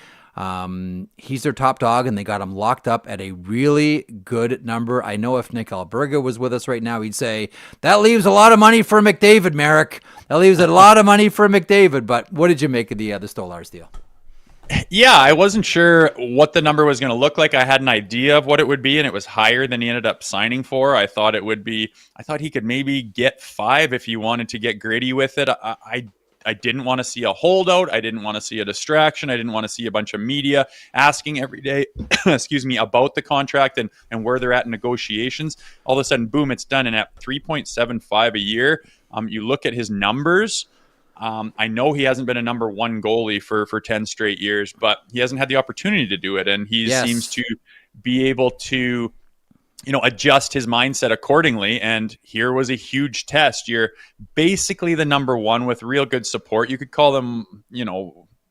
He's their top dog, and they got him locked up at a really good number. I know if Nick Alberga was with us right now, he'd say, that leaves a lot of money for McDavid, Marek. That leaves a lot of money for McDavid. But what did you make of the Stolarz deal? Yeah, I wasn't sure what the number was going to look like. I had an idea of what it would be, and it was higher than he ended up signing for. I thought he could maybe get 5 if he wanted to get gritty with it. I didn't want to see a holdout. I didn't want to see a distraction. I didn't want to see a bunch of media asking every day, about the contract and where they're at in negotiations. All of a sudden, boom, it's done. And at 3.75 a year, you look at his numbers. I know he hasn't been a number one goalie for 10 straight years, but he hasn't had the opportunity to do it. And he seems to be able to adjust his mindset accordingly. And here was a huge test. You're basically the number one with real good support. You could call them,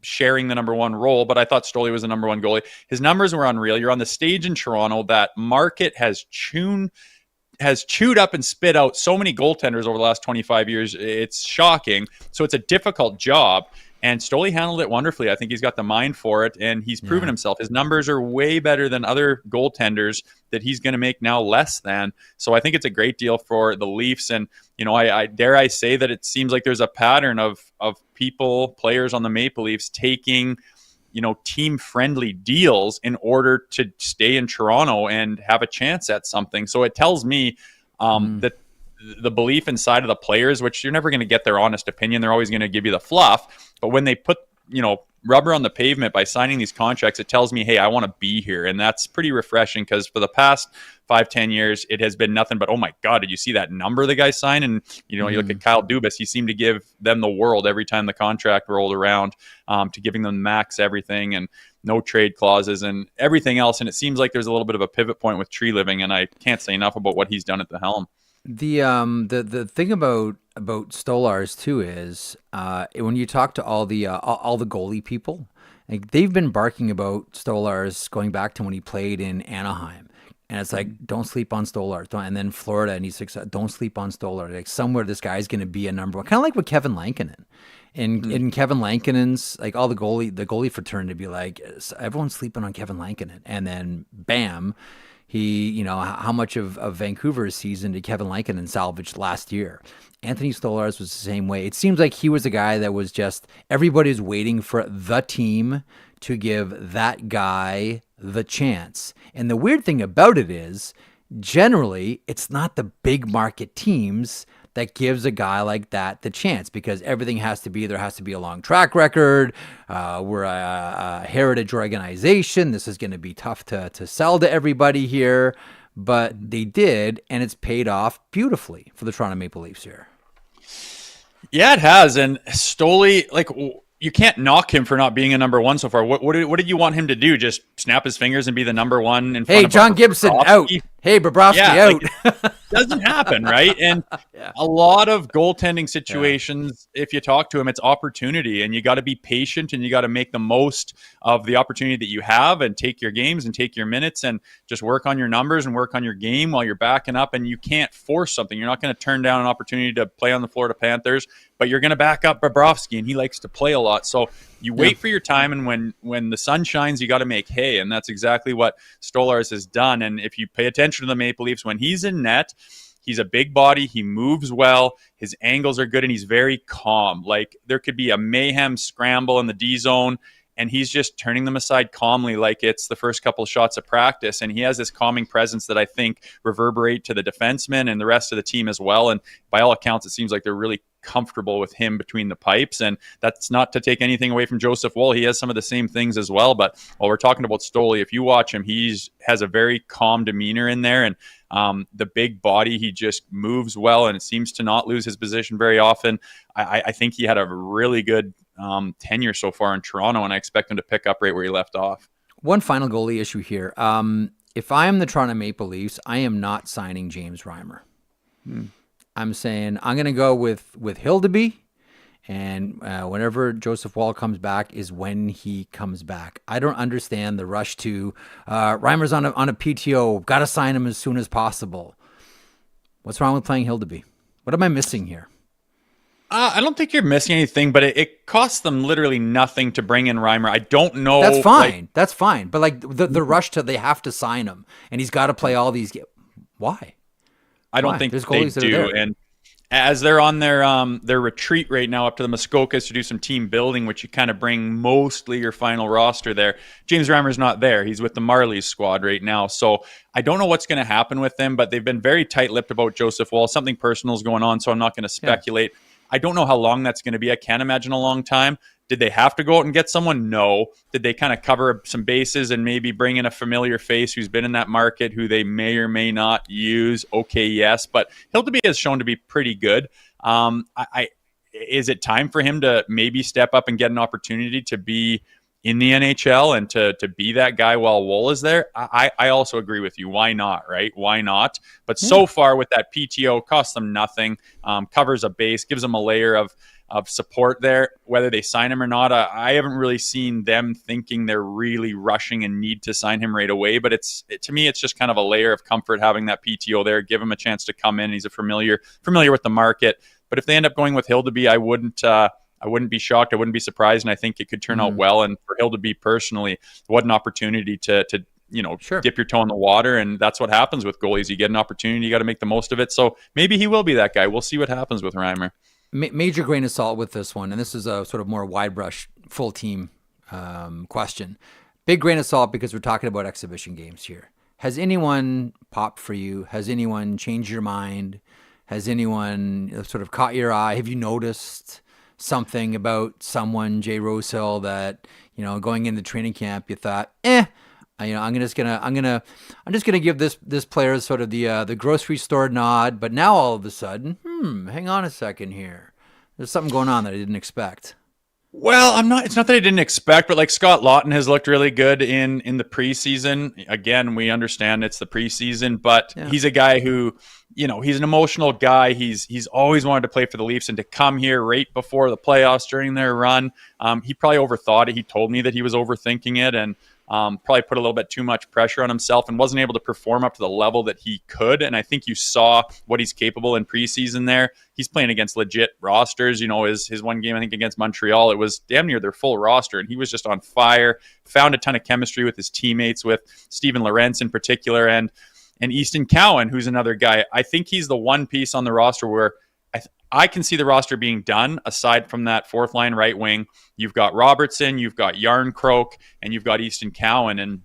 sharing the number one role, but I thought Stoley was the number one goalie. His numbers were unreal. You're on the stage in Toronto. That market has chewed up and spit out so many goaltenders over the last 25 years. It's shocking. So it's a difficult job. And Stoley handled it wonderfully. I think he's got the mind for it, and he's proven himself. His numbers are way better than other goaltenders that he's going to make now less than. So I think it's a great deal for the Leafs. And, I dare I say that it seems like there's a pattern of players on the Maple Leafs taking, team-friendly deals in order to stay in Toronto and have a chance at something. So it tells me that the belief inside of the players, which you're never going to get their honest opinion. They're always going to give you the fluff. But when they put rubber on the pavement by signing these contracts. It tells me, hey, I want to be here. And that's pretty refreshing, because for the past 5-10 years, it has been nothing but, oh my God, did you see that number the guy signed? And, you look at Kyle Dubas, he seemed to give them the world every time the contract rolled around, to giving them max everything and no trade clauses and everything else. And it seems like there's a little bit of a pivot point with Tree Living, and I can't say enough about what he's done at the helm. The thing about Stolarz too is when you talk to all the goalie people, like, they've been barking about Stolarz going back to when he played in Anaheim, and it's like, don't sleep on Stolarz. And then Florida, and he's like, don't sleep on Stolarz. Like, somewhere this guy's going to be a number one, kind of like with Kevin Lankinen. In Kevin Lankinen's, like, all the goalie fraternity be like, everyone's sleeping on Kevin Lankinen, and then bam. He, how much of Vancouver's season did Kevin Lankinen salvage last year? Anthony Stolarz was the same way. It seems like he was a guy that was just, everybody's waiting for the team to give that guy the chance. And the weird thing about it is, generally, it's not the big market teams that gives a guy like that the chance, because everything has to be, there has to be a long track record. We're a heritage organization. This is going to be tough to sell to everybody here, but they did, and it's paid off beautifully for the Toronto Maple Leafs here. Yeah, it has. And Stoley, like, you can't knock him for not being a number one so far. What did you want him to do? Just snap his fingers and be the number one in front Hey, of John Gibson out. Hey, Bobrovsky out. Like, doesn't happen, right? And a lot of goaltending situations, if you talk to him, it's opportunity, and you got to be patient, and you got to make the most of the opportunity that you have, and take your games and take your minutes, and just work on your numbers and work on your game while you're backing up. And you can't force something. You're not going to turn down an opportunity to play on the Florida Panthers, but you're going to back up Bobrovsky, and he likes to play a lot. So you wait for your time, and when the sun shines, you got to make hay, and that's exactly what Stolarz has done. And if you pay attention to the Maple Leafs, when he's in net, he's a big body, he moves well, his angles are good, and he's very calm. Like, there could be a mayhem scramble in the D zone, and he's just turning them aside calmly, like it's the first couple of shots of practice. And he has this calming presence that I think reverberate to the defensemen and the rest of the team as well. And by all accounts, it seems like they're really comfortable with him between the pipes. And that's not to take anything away from Joseph Woll. He has some of the same things as well. But while we're talking about Stoley, if you watch him, has a very calm demeanor in there. And the big body, he just moves well, and it seems to not lose his position very often. I think he had a really good tenure so far in Toronto, and I expect him to pick up right where he left off. One final goalie issue here. If I am the Toronto Maple Leafs, I am not signing James Reimer. I'm saying I'm going to go with Hildeby, and whenever Joseph Woll comes back is when he comes back. I don't understand the rush to Reimer's on a PTO, got to sign him as soon as possible. What's wrong with playing Hildeby? What am I missing here? I don't think you're missing anything, but it costs them literally nothing to bring in Reimer. I don't know. That's fine. That's fine. But like the rush to, they have to sign him, and he's got to play all these. Why? I don't think they do. And as they're on their retreat right now up to the Muskokas to do some team building, which you kind of bring mostly your final roster there, James Reimer's not there. He's with the Marlies squad right now. So I don't know what's going to happen with them, but they've been very tight-lipped about Joseph Woll. Something personal is going on, so I'm not going to speculate. Yeah. I don't know how long that's going to be. I can't imagine a long time. Did they have to go out and get someone? No. Did they kind of cover some bases and maybe bring in a familiar face who's been in that market who they may or may not use? Okay, yes. But Hildeby has shown to be pretty good. Is it time for him to maybe step up and get an opportunity to be in the NHL and to be that guy while Woll is there? I also agree with you. Why not, right? Why not? But so far with that PTO, costs them nothing, covers a base, gives them a layer of support there. Whether they sign him or not, I haven't really seen them thinking they're really rushing and need to sign him right away. But to me, it's just kind of a layer of comfort having that PTO there, give him a chance to come in. He's familiar with the market. But if they end up going with Hildeby, I wouldn't be shocked. I wouldn't be surprised. And I think it could turn out well. And for Hildeby personally, what an opportunity to dip your toe in the water. And that's what happens with goalies. You get an opportunity, you got to make the most of it. So maybe he will be that guy. We'll see what happens with Reimer. Major grain of salt with this one, and this is a sort of more wide brush, full team question. Big grain of salt because we're talking about exhibition games here. Has anyone popped for you? Has anyone changed your mind? Has anyone sort of caught your eye? Have you noticed something about someone, Jay Rosehill, that, going into training camp, you thought, I'm just gonna give this player sort of the grocery store nod, but now all of a sudden, hang on a second here. There's something going on that I didn't expect. Well, it's not that I didn't expect, but like Scott Lawton has looked really good in the preseason. Again, we understand it's the preseason, but he's a guy who, he's an emotional guy. He's always wanted to play for the Leafs, and to come here right before the playoffs during their run, he probably overthought it. He told me that he was overthinking it, and probably put a little bit too much pressure on himself and wasn't able to perform up to the level that he could. And I think you saw what he's capable in preseason there. He's playing against legit rosters. His one game, I think, against Montreal, it was damn near their full roster, and he was just on fire, found a ton of chemistry with his teammates, with Steven Ellis in particular, and Easton Cowan, who's another guy. I think he's the one piece on the roster where I can see the roster being done aside from that fourth line right wing. You've got Robertson, you've got Yarncroke, and you've got Easton Cowan. And,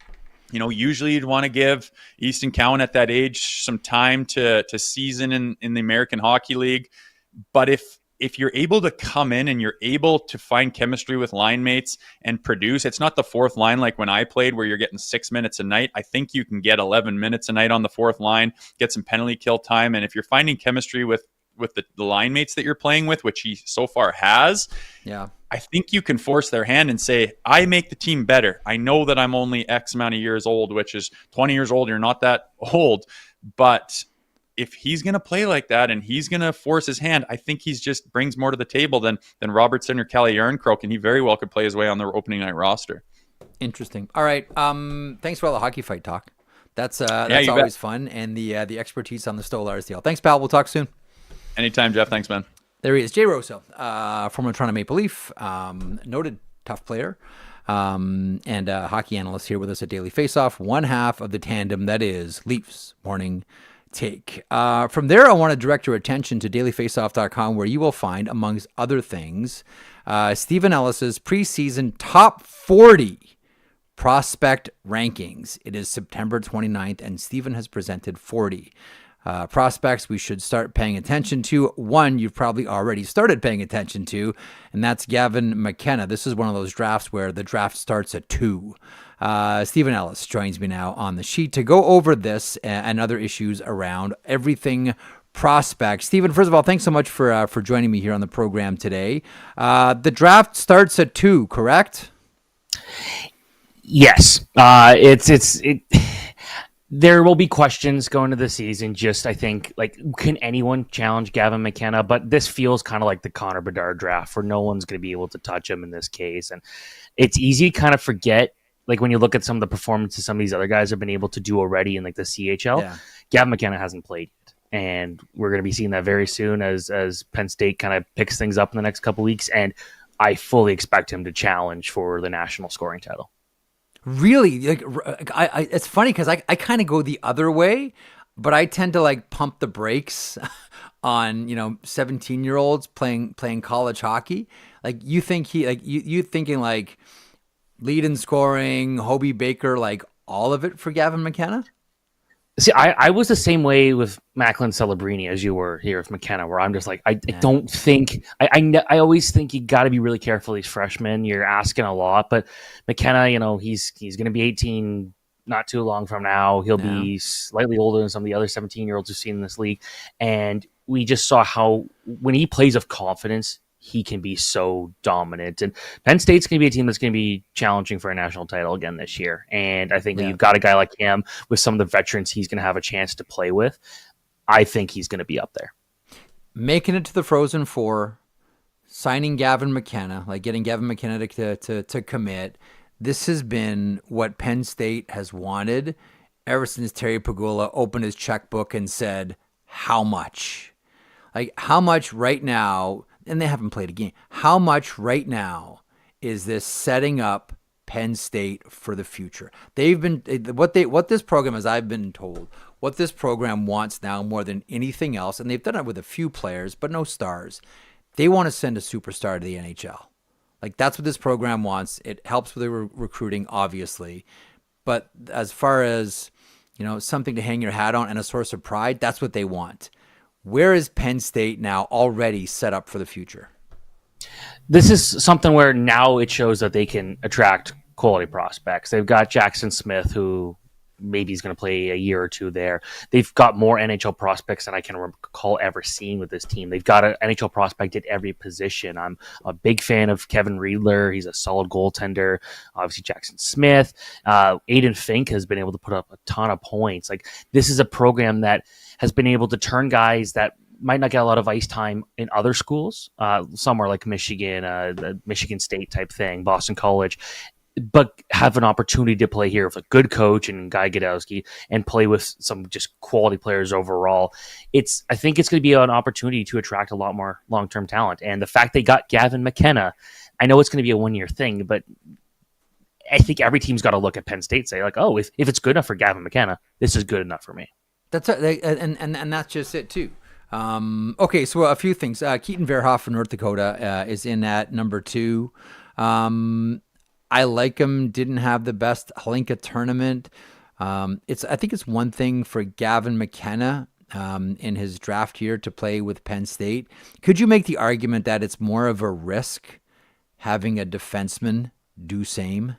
usually you'd want to give Easton Cowan at that age some time to season in the American Hockey League. But if you're able to come in and you're able to find chemistry with line mates and produce, it's not the fourth line like when I played where you're getting 6 minutes a night. I think you can get 11 minutes a night on the fourth line, get some penalty kill time. And if you're finding chemistry with the line mates that you're playing with, which he so far has, I think you can force their hand and say, I make the team better. I know that I'm only X amount of years old, which is 20 years old. You're not that old. But if he's going to play like that and he's going to force his hand, I think he's just brings more to the table than Robertson or Calle Yarncroke, and he very well could play his way on the opening night roster. Interesting. All right. Thanks for all the hockey fight talk. That's always fun. And the expertise on the Stolarz deal. Thanks, pal. We'll talk soon. Anytime, Jeff. Thanks, man. There he is, Jay Rosehill, former Toronto Maple Leaf, noted tough player, and hockey analyst here with us at Daily Faceoff, one half of the tandem that is Leafs Morning Take. From there, I want to direct your attention to dailyfaceoff.com, where you will find, amongst other things, Steven Ellis's preseason top 40 prospect rankings. It is September 29th, and Steven has presented 40 prospects we should start paying attention to. One you've probably already started paying attention to, and that's Gavin McKenna. This is one of those drafts where the draft starts at 2. Steven Ellis joins me now on the sheet to go over this and other issues around everything prospects. Steven, first of all, thanks so much for joining me here on the program today. The draft starts at 2, correct? Yes. There will be questions going to the season. Just, I think, can anyone challenge Gavin McKenna? But this feels kind of like the Connor Bedard draft, where no one's going to be able to touch him in this case. And it's easy to kind of forget, when you look at some of the performances some of these other guys have been able to do already in the CHL. Gavin McKenna hasn't played yet. And we're going to be seeing that very soon as Penn State kind of picks things up in the next couple weeks. And I fully expect him to challenge for the national scoring title. Really? It's funny because I kind of go the other way, but I tend to pump the brakes on 17-year-olds playing college hockey. You think you thinking lead in scoring, Hobie Baker, all of it for Gavin McKenna? See, I was the same way with Macklin Celebrini as you were here with McKenna, where I'm just I don't think I always think you got to be really careful. These freshmen, you're asking a lot, but McKenna, he's going to be 18 not too long from now. He'll be slightly older than some of the other 17-year-olds we've seen in this league, and we just saw how when he plays with confidence, he can be so dominant. And Penn State's going to be a team that's going to be challenging for a national title again this year. And I think when you've got a guy like him with some of the veterans he's going to have a chance to play with, I think he's going to be up there. Making it to the Frozen Four, signing Gavin McKenna, getting Gavin McKenna to commit. This has been what Penn State has wanted ever since Terry Pegula opened his checkbook and said, how much? How much right now? And they haven't played a game. How much right now is this setting up Penn State for the future? They've been what this program, as I've been told, what this program wants now more than anything else, and they've done it with a few players, but no stars. They want to send a superstar to the NHL. That's what this program wants. It helps with the recruiting, obviously, but as far as something to hang your hat on and a source of pride, that's what they want. Where is Penn State now already set up for the future? this is something where now it shows that they can attract quality prospects. They've got Jackson Smith, who maybe he's going to play a year or two there. They've got more NHL prospects than I can recall ever seeing with this team. They've got an NHL prospect at every position. I'm a big fan of Kevin Riedler. He's a solid goaltender. Obviously, Jackson Smith. Aiden Fink has been able to put up a ton of points. Like, this is a program that has been able to turn guys that might not get a lot of ice time in other schools, somewhere like Michigan, Michigan State type thing, Boston College, but have an opportunity to play here with a good coach and Guy Godowski and play with some just quality players overall. I think it's going to be an opportunity to attract a lot more long-term talent. And the fact they got Gavin McKenna, I know it's going to be a one-year thing, but I think every team's got to look at Penn State and say, like, oh, if it's good enough for Gavin McKenna, this is good enough for me. And that's just it too. Okay, so a few things. Keaton Verhoff from North Dakota is in at number 2. I like him. Didn't have the best Hlinka tournament. I think it's one thing for Gavin McKenna in his draft year to play with Penn State. Could you make the argument that it's more of a risk having a defenseman do same?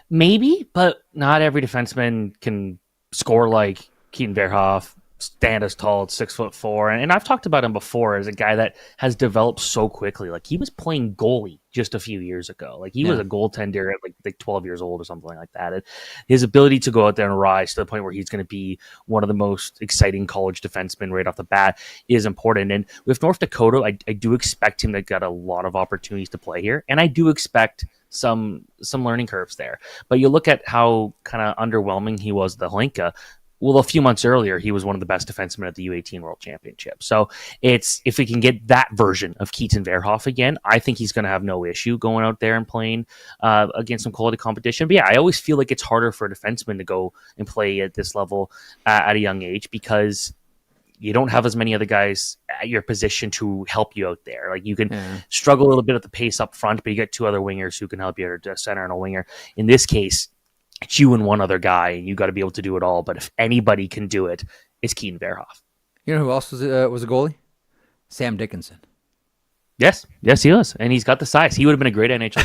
Maybe, but not every defenseman can score like Keaton Verhoff, stand as tall at 6'4", and I've talked about him before as a guy that has developed so quickly. Like, he was playing goalie just a few years ago. Like, he was a goaltender at like 12 years old or something like that. And his ability to go out there and rise to the point where he's going to be one of the most exciting college defensemen right off the bat is important. And with North Dakota, I do expect him to get a lot of opportunities to play here, and I do expect some learning curves there. But you look at how kind of underwhelming he was at the Hlinka. Well, a few months earlier, he was one of the best defensemen at the U18 World Championship. So if we can get that version of Keaton Verhoff again, I think he's going to have no issue going out there and playing against some quality competition. But yeah, I always feel like it's harder for a defenseman to go and play at this level at a young age because you don't have as many other guys at your position to help you out there. Like, you can struggle a little bit at the pace up front, but you get 2 other wingers who can help you, a center and a winger. In this case, it's you and one other guy, and you got to be able to do it all. But if anybody can do it, it's Keaton Verhoff. You know who else was a goalie? Sam Dickinson. Yes, he was, and he's got the size. He would have been a great NHL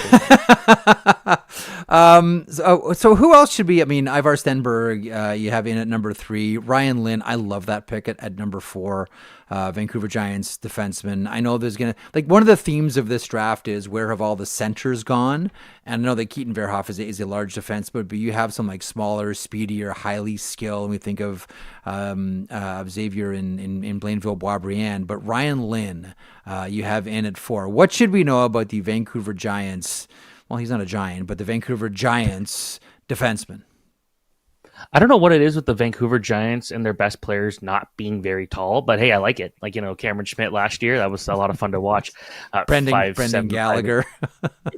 goalie. So who else should be? I mean, Ivar Stenberg, you have in at number 3. Ryan Lynn, I love that pick at number 4. Vancouver Giants defenseman. I know there's one of the themes of this draft is where have all the centers gone? And I know that Keaton Verhoff is a large defenseman, but you have some like smaller, speedier, highly skilled. And we think of Xavier in Blainville Boisbriand, but Ryan Lynn, you have in at 4. What should we know about the Vancouver Giants? Well, he's not a giant, but the Vancouver Giants defenseman. I don't know what it is with the Vancouver Giants and their best players not being very tall, but hey, I like it. Like, Cameron Schmidt last year, that was a lot of fun to watch. Brendan Gallagher.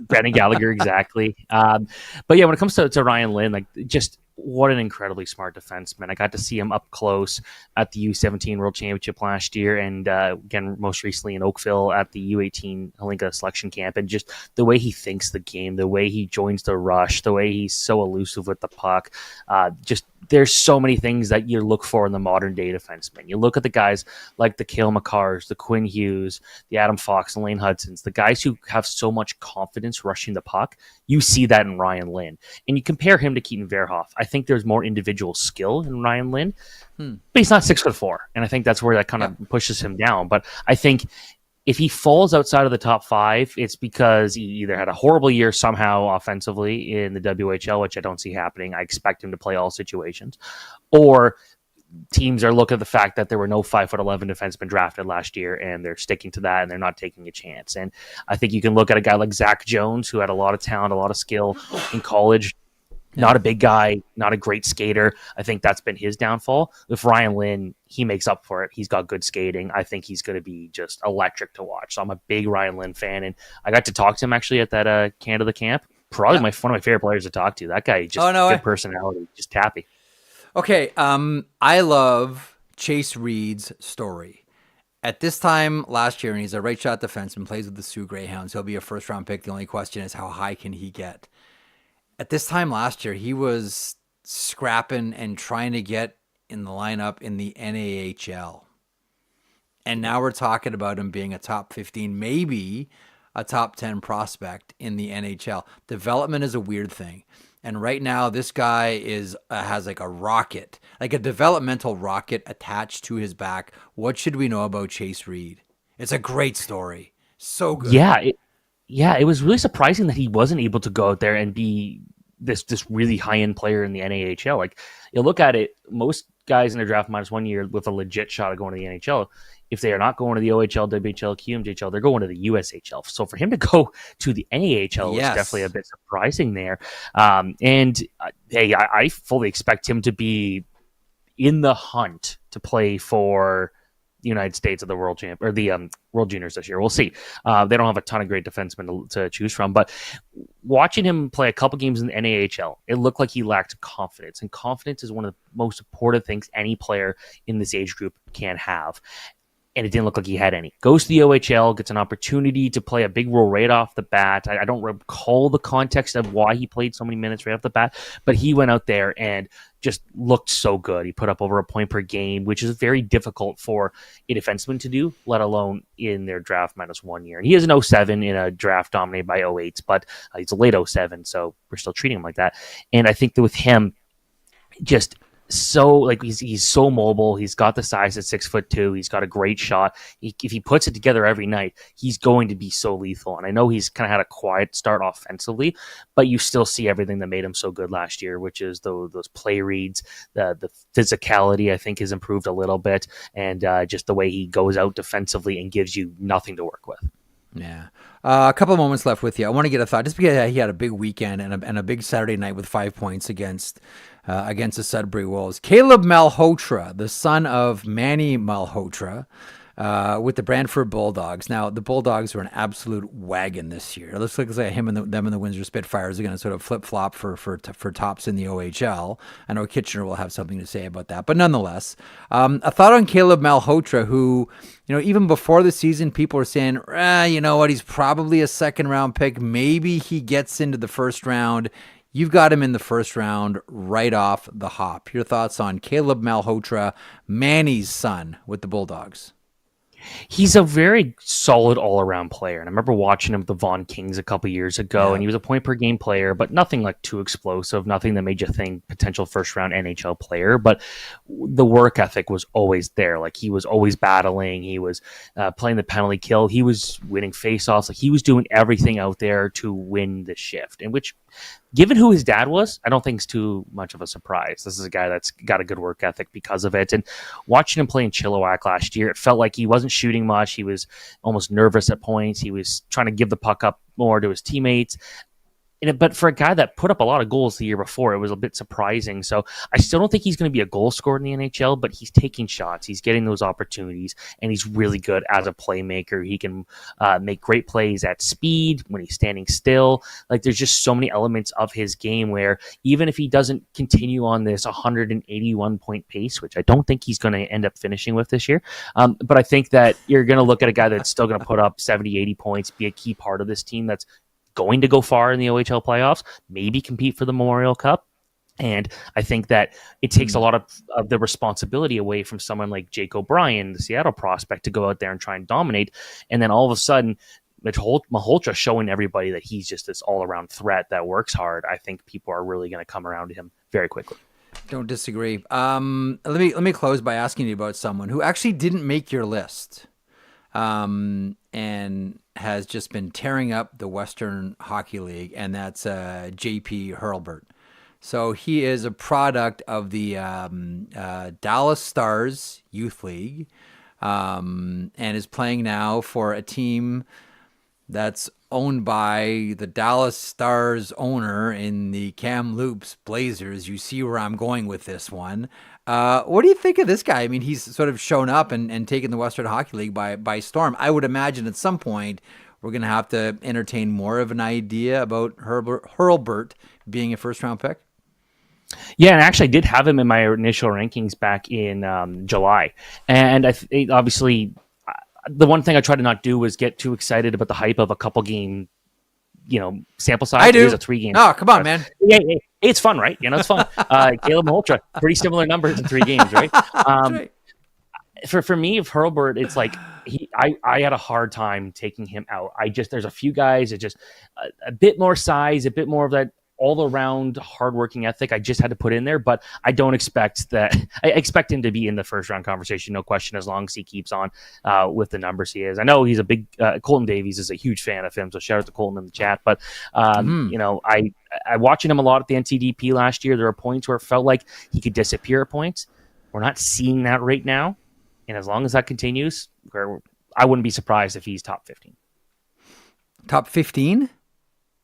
Brendan Gallagher, exactly. But yeah, when it comes to Ryan Lynn, like, just what an incredibly smart defenseman. I got to see him up close at the U17 World Championship last year, and again, most recently in Oakville at the U18 Hlinka selection camp. And just the way he thinks the game, the way he joins the rush, the way he's so elusive with the puck, just there's so many things that you look for in the modern day defenseman. You look at the guys like the Cale Makars, the Quinn Hughes, the Adam Fox and Lane Hudsons, the guys who have so much confidence rushing the puck. You see that in Ryan Lynn. And you compare him to Keaton Verhoff. I think there's more individual skill in Ryan Lynn, but he's not 6'4". And I think that's where that kind of pushes him down. But I think if he falls outside of the top 5, it's because he either had a horrible year somehow offensively in the WHL, which I don't see happening. I expect him to play all situations. Or teams are looking at the fact that there were no 5'11" defensemen drafted last year, and they're sticking to that, and they're not taking a chance. And I think you can look at a guy like Zach Jones, who had a lot of talent, a lot of skill in college. Not a big guy, not a great skater. I think that's been his downfall. With Ryan Lynn, he makes up for it. He's got good skating. I think he's going to be just electric to watch. So I'm a big Ryan Lynn fan, and I got to talk to him actually at that Canada camp. Probably one of my favorite players to talk to. That guy just good personality, just happy. Okay, I love Chase Reed's story. At this time last year, and he's a right shot defenseman, plays with the Sioux Greyhounds. He'll be a first round pick. The only question is how high can he get? At this time last year, he was scrapping and trying to get in the lineup in the NAHL. And now we're talking about him being a top 15, maybe a top 10 prospect in the NHL. Development is a weird thing. And right now, this guy has like a rocket, like a developmental rocket attached to his back. What should we know about Chase Reed? It's a great story. So good. Yeah, it was really surprising that he wasn't able to go out there and be this really high-end player in the NAHL. Like, you look at it, most guys in their draft minus 1 year with a legit shot of going to the NHL, if they are not going to the OHL, WHL, QMJHL, they're going to the USHL. So for him to go to the NAHL was definitely a bit surprising there. Hey, I fully expect him to be in the hunt to play for the United States of the World Champ or the World Juniors this year. We'll see. They don't have a ton of great defensemen to choose from, but watching him play a couple games in the NAHL, it looked like he lacked confidence, and confidence is one of the most important things any player in this age group can have. And it didn't look like he had any. Goes to the OHL, gets an opportunity to play a big role right off the bat. I don't recall the context of why he played so many minutes right off the bat, but he went out there and just looked so good. He put up over a point per game, which is very difficult for a defenseman to do, let alone in their draft minus 1 year. And he is an 07 in a draft dominated by 08s, but he's a late 07, so we're still treating him like that. And I think that with him, just so like he's so mobile. He's got the size at 6'2". He's got a great shot. If he puts it together every night, he's going to be so lethal. And I know he's kind of had a quiet start offensively, but you still see everything that made him so good last year, which is those play reads, the physicality. I think has improved a little bit, and just the way he goes out defensively and gives you nothing to work with. Yeah. A couple of moments left with you. I want to get a thought, just because he had a big weekend and a big Saturday night with 5 points against the Sudbury Wolves. Caleb Malhotra, the son of Manny Malhotra, with the Brantford Bulldogs. Now, the Bulldogs are an absolute wagon this year. It looks like them and the Windsor Spitfires are going to sort of flip-flop for tops in the OHL. I know Kitchener will have something to say about that. But nonetheless, a thought on Caleb Malhotra, who, even before the season, people were saying, you know what, he's probably a second-round pick. Maybe he gets into the first round. You've got him in the first round right off the hop. Your thoughts on Caleb Malhotra, Manny's son with the Bulldogs? He's a very solid all-around player. And I remember watching him with the Vaughan Kings a couple years ago, and he was a point-per-game player, but nothing like too explosive, nothing that made you think potential first-round NHL player. But the work ethic was always there. Like, he was always battling. He was playing the penalty kill. He was winning face-offs. Like, he was doing everything out there to win the shift, in which, given who his dad was, I don't think it's too much of a surprise. This is a guy that's got a good work ethic because of it. And watching him play in Chilliwack last year, it felt like he wasn't shooting much. He was almost nervous at points. He was trying to give the puck up more to his teammates. But for a guy that put up a lot of goals the year before, it was a bit surprising. So I still don't think he's going to be a goal scorer in the NHL, but he's taking shots. He's getting those opportunities, and he's really good as a playmaker. He can make great plays at speed when he's standing still. Like, there's just so many elements of his game where even if he doesn't continue on this 181-point pace, which I don't think he's going to end up finishing with this year, but I think that you're going to look at a guy that's still going to put up 70, 80 points, be a key part of this team that's going to go far in the OHL playoffs, maybe compete for the Memorial Cup. And I think that it takes a lot of the responsibility away from someone like Jake O'Brien, the Seattle prospect, to go out there and try and dominate. And then all of a sudden, Malhotra showing everybody that he's just this all-around threat that works hard. I think people are really going to come around to him very quickly. Don't disagree. Let me close by asking you about someone who actually didn't make your list. And has just been tearing up the Western Hockey League, and that's JP Hurlburt. So he is a product of the Dallas Stars Youth League, and is playing now for a team that's owned by the Dallas Stars owner in the Kamloops Blazers. You see where I'm going with this one. What do you think of this guy? I mean, he's sort of shown up and taken the Western Hockey League by storm. I would imagine at some point we're going to have to entertain more of an idea about Hurlburt being a first-round pick. Yeah, and actually I did have him in my initial rankings back in July. And obviously, the one thing I tried to not do was get too excited about the hype of a couple game, sample size. I do. It is a 3 game. Oh, come on, man. Yeah, it's fun, right? It's fun. Caleb Malhotra, pretty similar numbers in 3 games, right? Right. for me, if Hurlburt, it's like I had a hard time taking him out. There's a few guys that just a bit more size, a bit more of that all around hardworking ethic. I just had to put in there, but I don't expect that. I expect him to be in the first round conversation, no question, as long as he keeps on with the numbers he is. I know he's a big Colton Davies is a huge fan of him, so shout out to Colton in the chat. But I watching him a lot at the NTDP last year. There were points where it felt like he could disappear at points. We're not seeing that right now, and as long as that continues, I wouldn't be surprised if he's top 15. Top 15?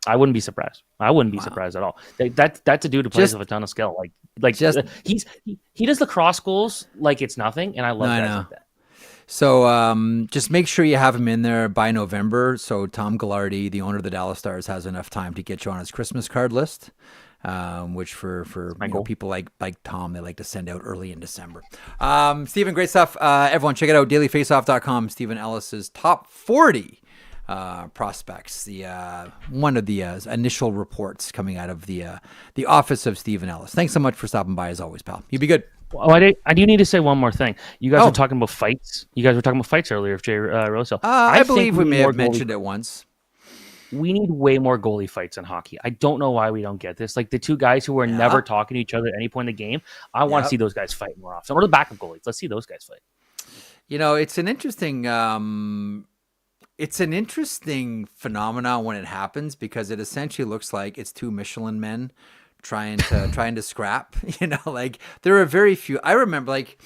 I wouldn't be surprised. I wouldn't be surprised at all. That's a dude who plays with a ton of skill. He does lacrosse goals like it's nothing, and I love guys like that. So just make sure you have him in there by November. So Tom Ghilardi, the owner of the Dallas Stars, has enough time to get you on his Christmas card list, which for people like Tom, they like to send out early in December. Steven, great stuff. Everyone, check it out. dailyfaceoff.com. Steven Ellis's top 40 prospects. One of the initial reports coming out of the office of Steven Ellis. Thanks so much for stopping by, as always, pal. You be good. Oh, I do need to say one more thing. You guys were talking about fights. You guys were talking about fights earlier with Jay Rosehill. I believe we may have mentioned it once. We need way more goalie fights in hockey. I don't know why we don't get this. Like the two guys who are never talking to each other at any point in the game, I want to see those guys fight more often. Or the backup goalies. Let's see those guys fight. It's an interesting phenomenon when it happens, because it essentially looks like it's two Michelin men trying to scrap. Like there are very few. I remember like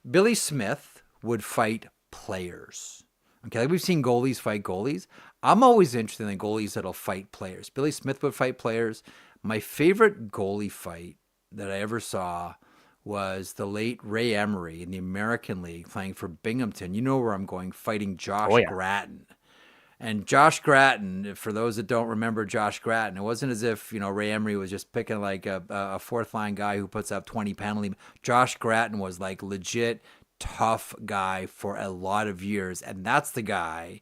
Billy Smith would fight players. Okay, like we've seen goalies fight goalies. I'm always interested in goalies that'll fight players. Billy Smith would fight players. My favorite goalie fight that I ever saw was the late Ray Emery in the American League playing for Binghamton. You know where I'm going, fighting Josh Gratton. And Josh Gratton, for those that don't remember Josh Gratton, it wasn't as if, Ray Emery was just picking like a fourth line guy who puts up 20 penalty. Josh Gratton was like legit tough guy for a lot of years. And that's the guy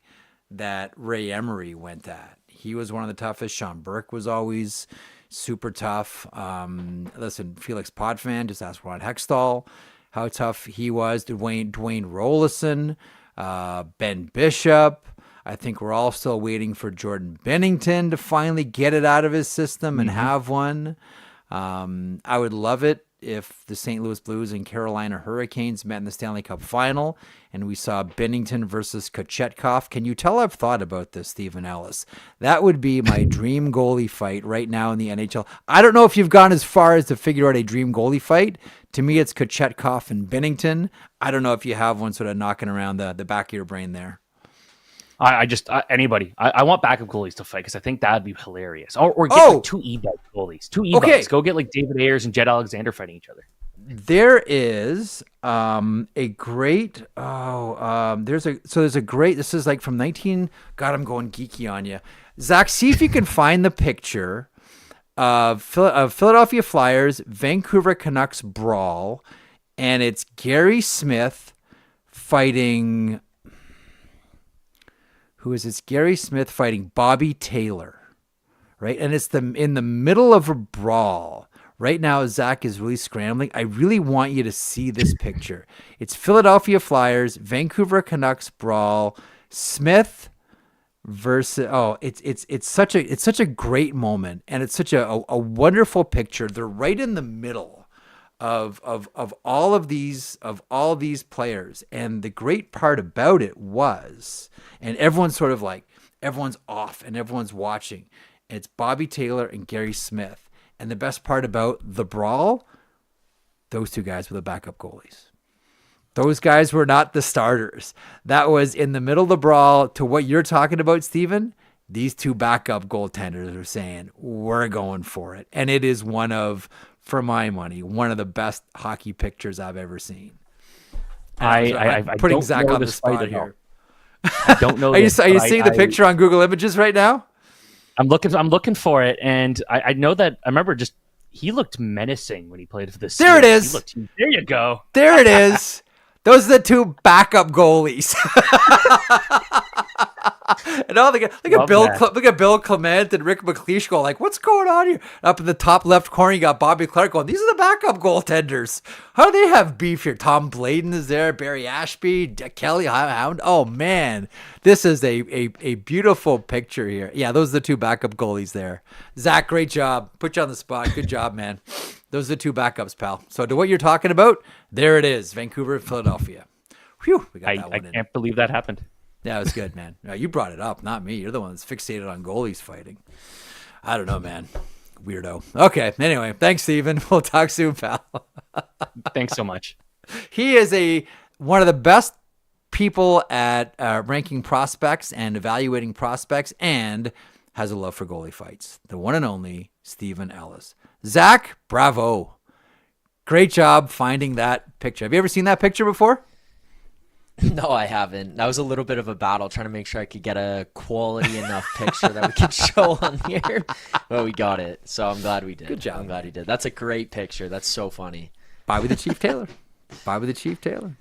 that Ray Emery went at. He was one of the toughest. Sean Burke was always super tough. Listen, Felix Potvin, just ask Ron Hextall how tough he was. Dwayne Rolison, Ben Bishop. I think we're all still waiting for Jordan Bennington to finally get it out of his system and have one. I would love it if the St. Louis Blues and Carolina Hurricanes met in the Stanley Cup final and we saw Bennington versus Kochetkov. Can you tell I've thought about this, Steven Ellis? That would be my dream goalie fight right now in the NHL. I don't know if you've gone as far as to figure out a dream goalie fight. To me, it's Kochetkov and Bennington. I don't know if you have one sort of knocking around the back of your brain there. Anybody. I want backup goalies to fight because I think that'd be hilarious. Or get like two E-bug goalies. Two E-bugs. Okay. Go get like David Ayers and Jed Alexander fighting each other. There is a great there's a great, this is like from 19, God, I'm going geeky on you. Zach, see if you can find the picture of Philadelphia Flyers, Vancouver Canucks brawl, and it's Gary Smith fighting. Who is this? Gary Smith fighting Bobby Taylor, right? And it's in the middle of a brawl. Right now, Zach is really scrambling. I really want you to see this picture. It's Philadelphia Flyers, Vancouver Canucks brawl, Smith versus. It's such a great moment, and it's such a wonderful picture. They're right in the middle of all of these players, and the great part about it was, and everyone's sort of like everyone's off and everyone's watching. It's Bobby Taylor and Gary Smith. And the best part about the brawl, those two guys were the backup goalies. Those guys were not the starters. That was in the middle of the brawl. To what you're talking about, Steven, these two backup goaltenders are saying, we're going for it. And it is one of, for my money, one of the best hockey pictures I've ever seen. I'm putting Zach on the spot here. I don't know. Are you seeing the picture on Google Images right now? I'm looking for it, and I know that I remember he looked menacing when he played for the Seahawks. There it is. There you go. There it is. Those are the two backup goalies. And all the guys, Love that. look at Bill Clement and Rick McLeish going like, "What's going on here?" Up in the top left corner, you got Bobby Clark going, "These are the backup goaltenders. How do they have beef here?" Tom Bladen is there, Barry Ashby, Kelly Hound. Oh man, this is a beautiful picture here. Yeah, those are the two backup goalies there. Zach, great job. Put you on the spot. Good job, man. Those are the two backups, pal. So to what you're talking about, there it is, Vancouver and Philadelphia. Whew, we got that I one in. can't believe that happened. Yeah, it was good, man. No, you brought it up, not me. You're the one that's fixated on goalies fighting. I don't know, man. Weirdo. Okay, anyway, thanks, Steven. We'll talk soon, pal. Thanks so much. He is one of the best people at ranking prospects and evaluating prospects, and has a love for goalie fights. The one and only Steven Ellis. Zach, bravo. Great job finding that picture. Have you ever seen that picture before? No, I haven't. That was a little bit of a battle trying to make sure I could get a quality enough picture that we could show on here. But we got it. So I'm glad we did. Good job. I'm glad he did. That's a great picture. That's so funny. Bye with the Chief Taylor. Bye with the Chief Taylor.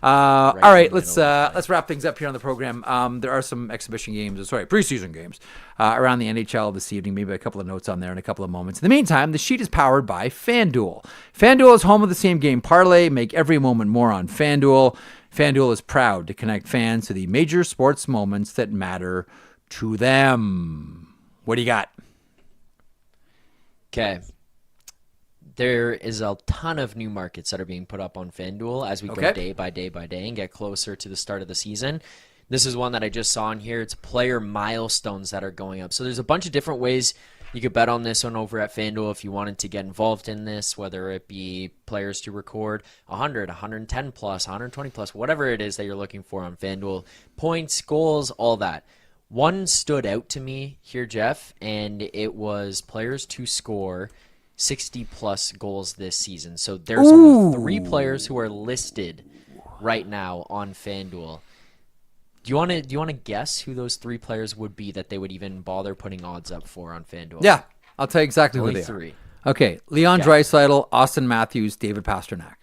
Right all right, in the middle of let's wrap things up here on the program. There are some preseason games around the NHL this evening. Maybe a couple of notes on there in a couple of moments. In the meantime, the sheet is powered by FanDuel. FanDuel is home of the same game parlay. Make every moment more on FanDuel. FanDuel is proud to connect fans to the major sports moments that matter to them. What do you got? Okay. There is a ton of new markets that are being put up on FanDuel as we go day by day by day and get closer to the start of the season. This is one that I just saw in here. It's player milestones that are going up. So there's a bunch of different ways you could bet on this one over at FanDuel if you wanted to get involved in this, whether it be players to record 100, 110 plus, 120 plus, whatever it is that you're looking for on FanDuel. Points, goals, all that. One stood out to me here, Jeff, and it was players to score 60 plus goals this season. So there's only 3 players who are listed right now on FanDuel. Do you want to guess who those 3 players would be that they would even bother putting odds up for on FanDuel? Yeah, I'll tell you exactly who they 3. are. Okay, Leon Draisaitl, Austin Matthews, David Pastrnak.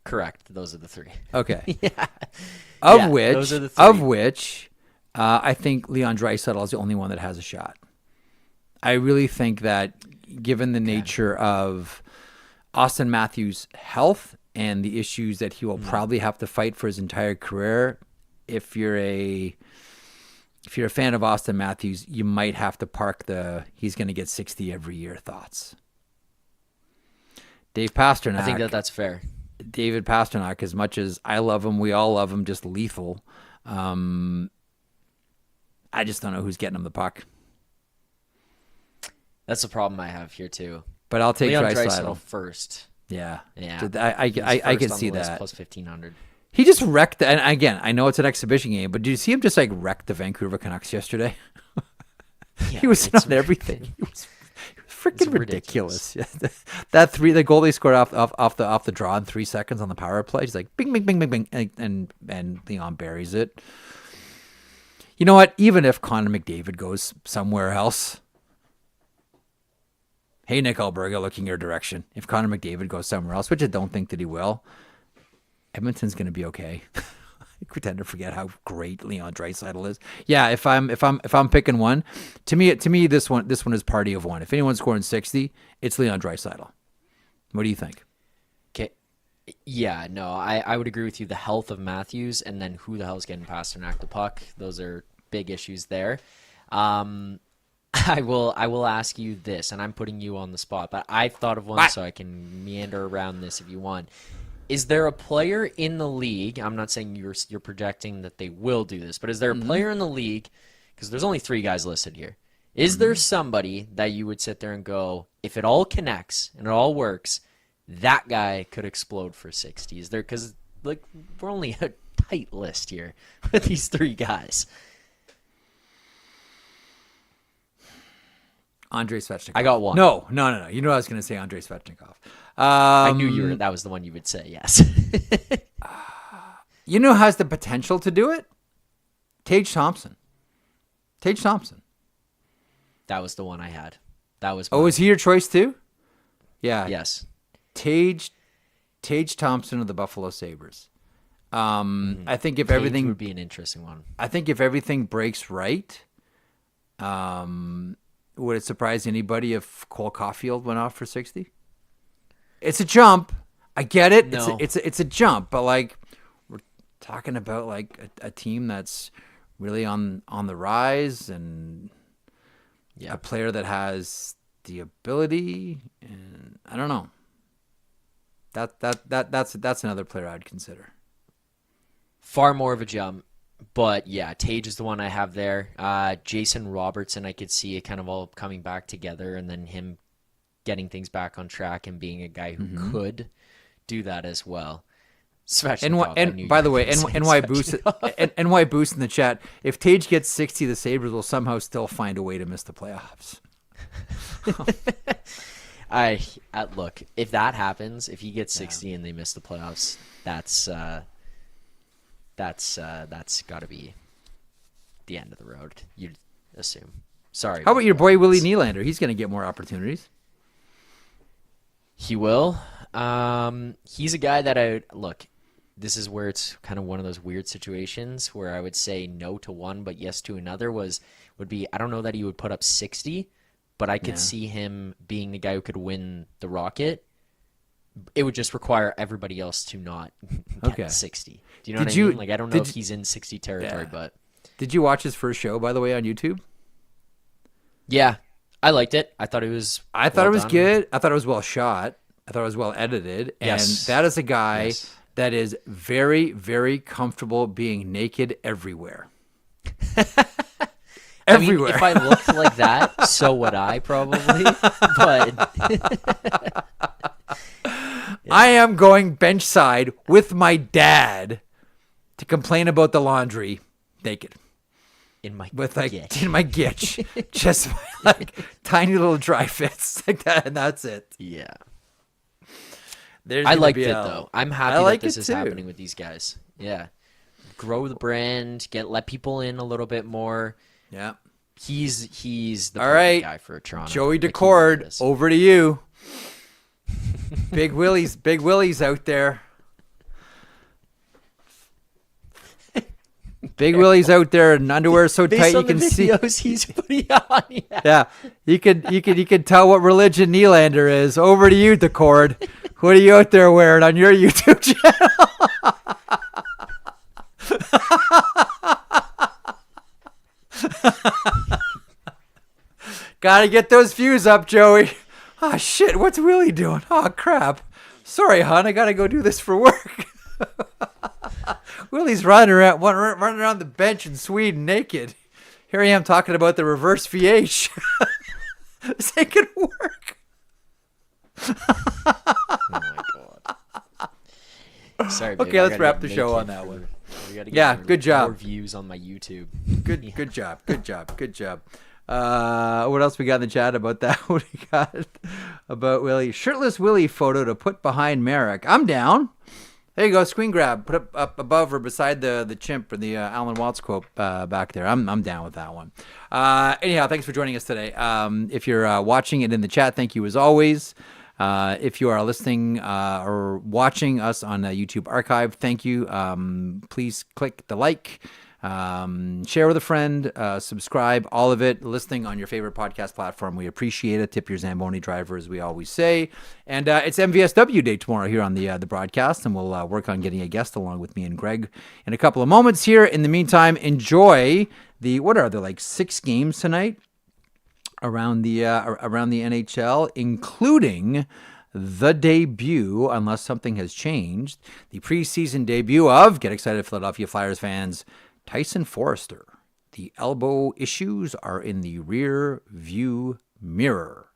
Correct. Those are the 3. Okay. Yeah. Those are the 3. Of which I think Leon Draisaitl is the only one that has a shot. I really think that given the nature of Austin Matthews' health and the issues that he will probably have to fight for his entire career, if you're a fan of Austin Matthews, you might have to park the he's going to get 60 every year thoughts. Dave Pastrnak. I think that's fair. David Pastrnak, as much as I love him, we all love him, just lethal. I just don't know who's getting him the puck. That's the problem I have here too. But I'll take Draisaitl first. Yeah. Yeah. I can see that. Plus 1,500. He just wrecked, and again, I know it's an exhibition game, but did you see him just like wreck the Vancouver Canucks yesterday? Yeah, he was on everything. He was freaking ridiculous. That 3, the goal they scored off the draw in 3 seconds on the power play. He's like bing, bing, bing, bing, bing, and Leon buries it. You know what? Even if Connor McDavid goes somewhere else, hey, Nick Alberga, looking your direction. If Connor McDavid goes somewhere else, which I don't think that he will, Edmonton's going to be okay. We tend to forget how great Leon Draisaitl is. Yeah, if I'm picking one, to me this one is party of one. If anyone's scoring 60, it's Leon Draisaitl. What do you think? Okay. Yeah, no, I would agree with you. The health of Matthews and then who the hell's getting Pastrnak the puck. Those are big issues there. I will ask you this, and I'm putting you on the spot, but I've thought of one so I can meander around this if you want. Is there a player in the league? I'm not saying you're projecting that they will do this, but is there a player in the league? Because there's only 3 guys listed here. Is there somebody that you would sit there and go, if it all connects and it all works, that guy could explode for 60? Is there? Because like we're only a tight list here with these 3 guys. Andrei Svechnikov. I got one. No. You know what I was going to say, Andrei Svechnikov. I knew that was the one you would say, yes. You know who has the potential to do it? Tage Thompson. That was the one I had. That was Oh, was he your choice too? Yeah. Yes. Tage Thompson of the Buffalo Sabres. I think if Tage everything would be an interesting one. I think if everything breaks right, would it surprise anybody if Cole Caulfield went off for 60? It's a jump. I get it. No. It's a jump, but like we're talking about like a team that's really on the rise and a player that has the ability, and I don't know. That's another player I'd consider. Far more of a jump, but yeah, Tage is the one I have there. Jason Robertson, I could see it kind of all coming back together, and then him getting things back on track and being a guy who could do that as well. And by the way, NY Boost in the chat. If Tage gets 60, the Sabres will somehow still find a way to miss the playoffs. Look, if that happens, if he gets 60 and they miss the playoffs, that's got to be the end of the road, you'd assume. Sorry. How about your boy Willie Nylander? He's going to get more opportunities. He will. He's a guy that look. This is where it's kind of one of those weird situations where I would say no to one, but yes to another. Would be, I don't know that he would put up 60, but I could see him being the guy who could win the Rocket. It would just require everybody else to not get 60. Do you know what I mean? Like, I don't know if he's in 60 territory, but. Did you watch his first show, by the way, on YouTube? Yeah, I liked it. I thought it was I thought it was good. I thought it was well shot. I thought it was well edited. And that is a guy that is very, very comfortable being naked everywhere. Everywhere. I mean, if I looked like that, so would I probably. But I am going bench side with my dad to complain about the laundry naked. In my gitch. Just like tiny little dry fits like that, and that's it. Yeah. There's I liked it though. I'm happy like that this it is too. happening with these guys. Yeah. Grow the brand, let people in a little bit more. Yeah. He's the all right guy for Toronto. Joey Decord, over to you. Big Willie's out there. Big Willie's out there in underwear so tight you can see. He's putting on. Yeah, you could tell what religion Nylander is. Over to you, Decord. What are you out there wearing on your YouTube channel? Gotta get those views up, Joey. Oh shit, what's Willie doing? Oh crap. Sorry, hon, I gotta go do this for work. Willie's running around the bench in Sweden naked. Here I am talking about the reverse VH. This ain't gonna work. Oh my god. Sorry, babe, okay, let's wrap the show on that one. Yeah, good job. More views on my YouTube. Good job. What else we got in the chat about that? What we got about Willie? Shirtless Willie photo to put behind Marek. I'm down. There you go, screen grab. Put up above or beside the chimp or the Alan Watts quote back there. I'm down with that one. Anyhow, thanks for joining us today. If you're watching it in the chat, thank you as always. If you are listening or watching us on YouTube Archive, thank you. Please click the like. Share with a friend, subscribe, all of it, listening on your favorite podcast platform. We appreciate it. Tip your Zamboni driver, as we always say. And it's MVSW Day tomorrow here on the broadcast, and we'll work on getting a guest along with me and Greg in a couple of moments here. In the meantime, enjoy what are there, like 6 games tonight around the NHL, including the debut, unless something has changed, the preseason debut of, get excited Philadelphia Flyers fans, Tyson Forrester. The elbow issues are in the rear view mirror.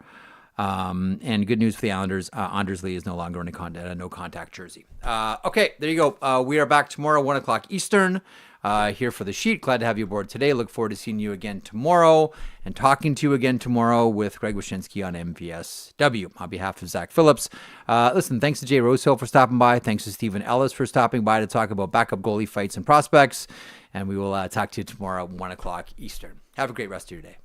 And good news for the Islanders. Anders Lee is no longer in a no-contact jersey. Okay, there you go. We are back tomorrow, 1 o'clock Eastern, here for the sheet. Glad to have you aboard today. Look forward to seeing you again tomorrow and talking to you again tomorrow with Greg Wyshynski on MVSW. On behalf of Zach Phillips, listen, thanks to Jay Rosehill for stopping by. Thanks to Steven Ellis for stopping by to talk about backup goalie fights and prospects. And we will talk to you tomorrow, 1 o'clock Eastern. Have a great rest of your day.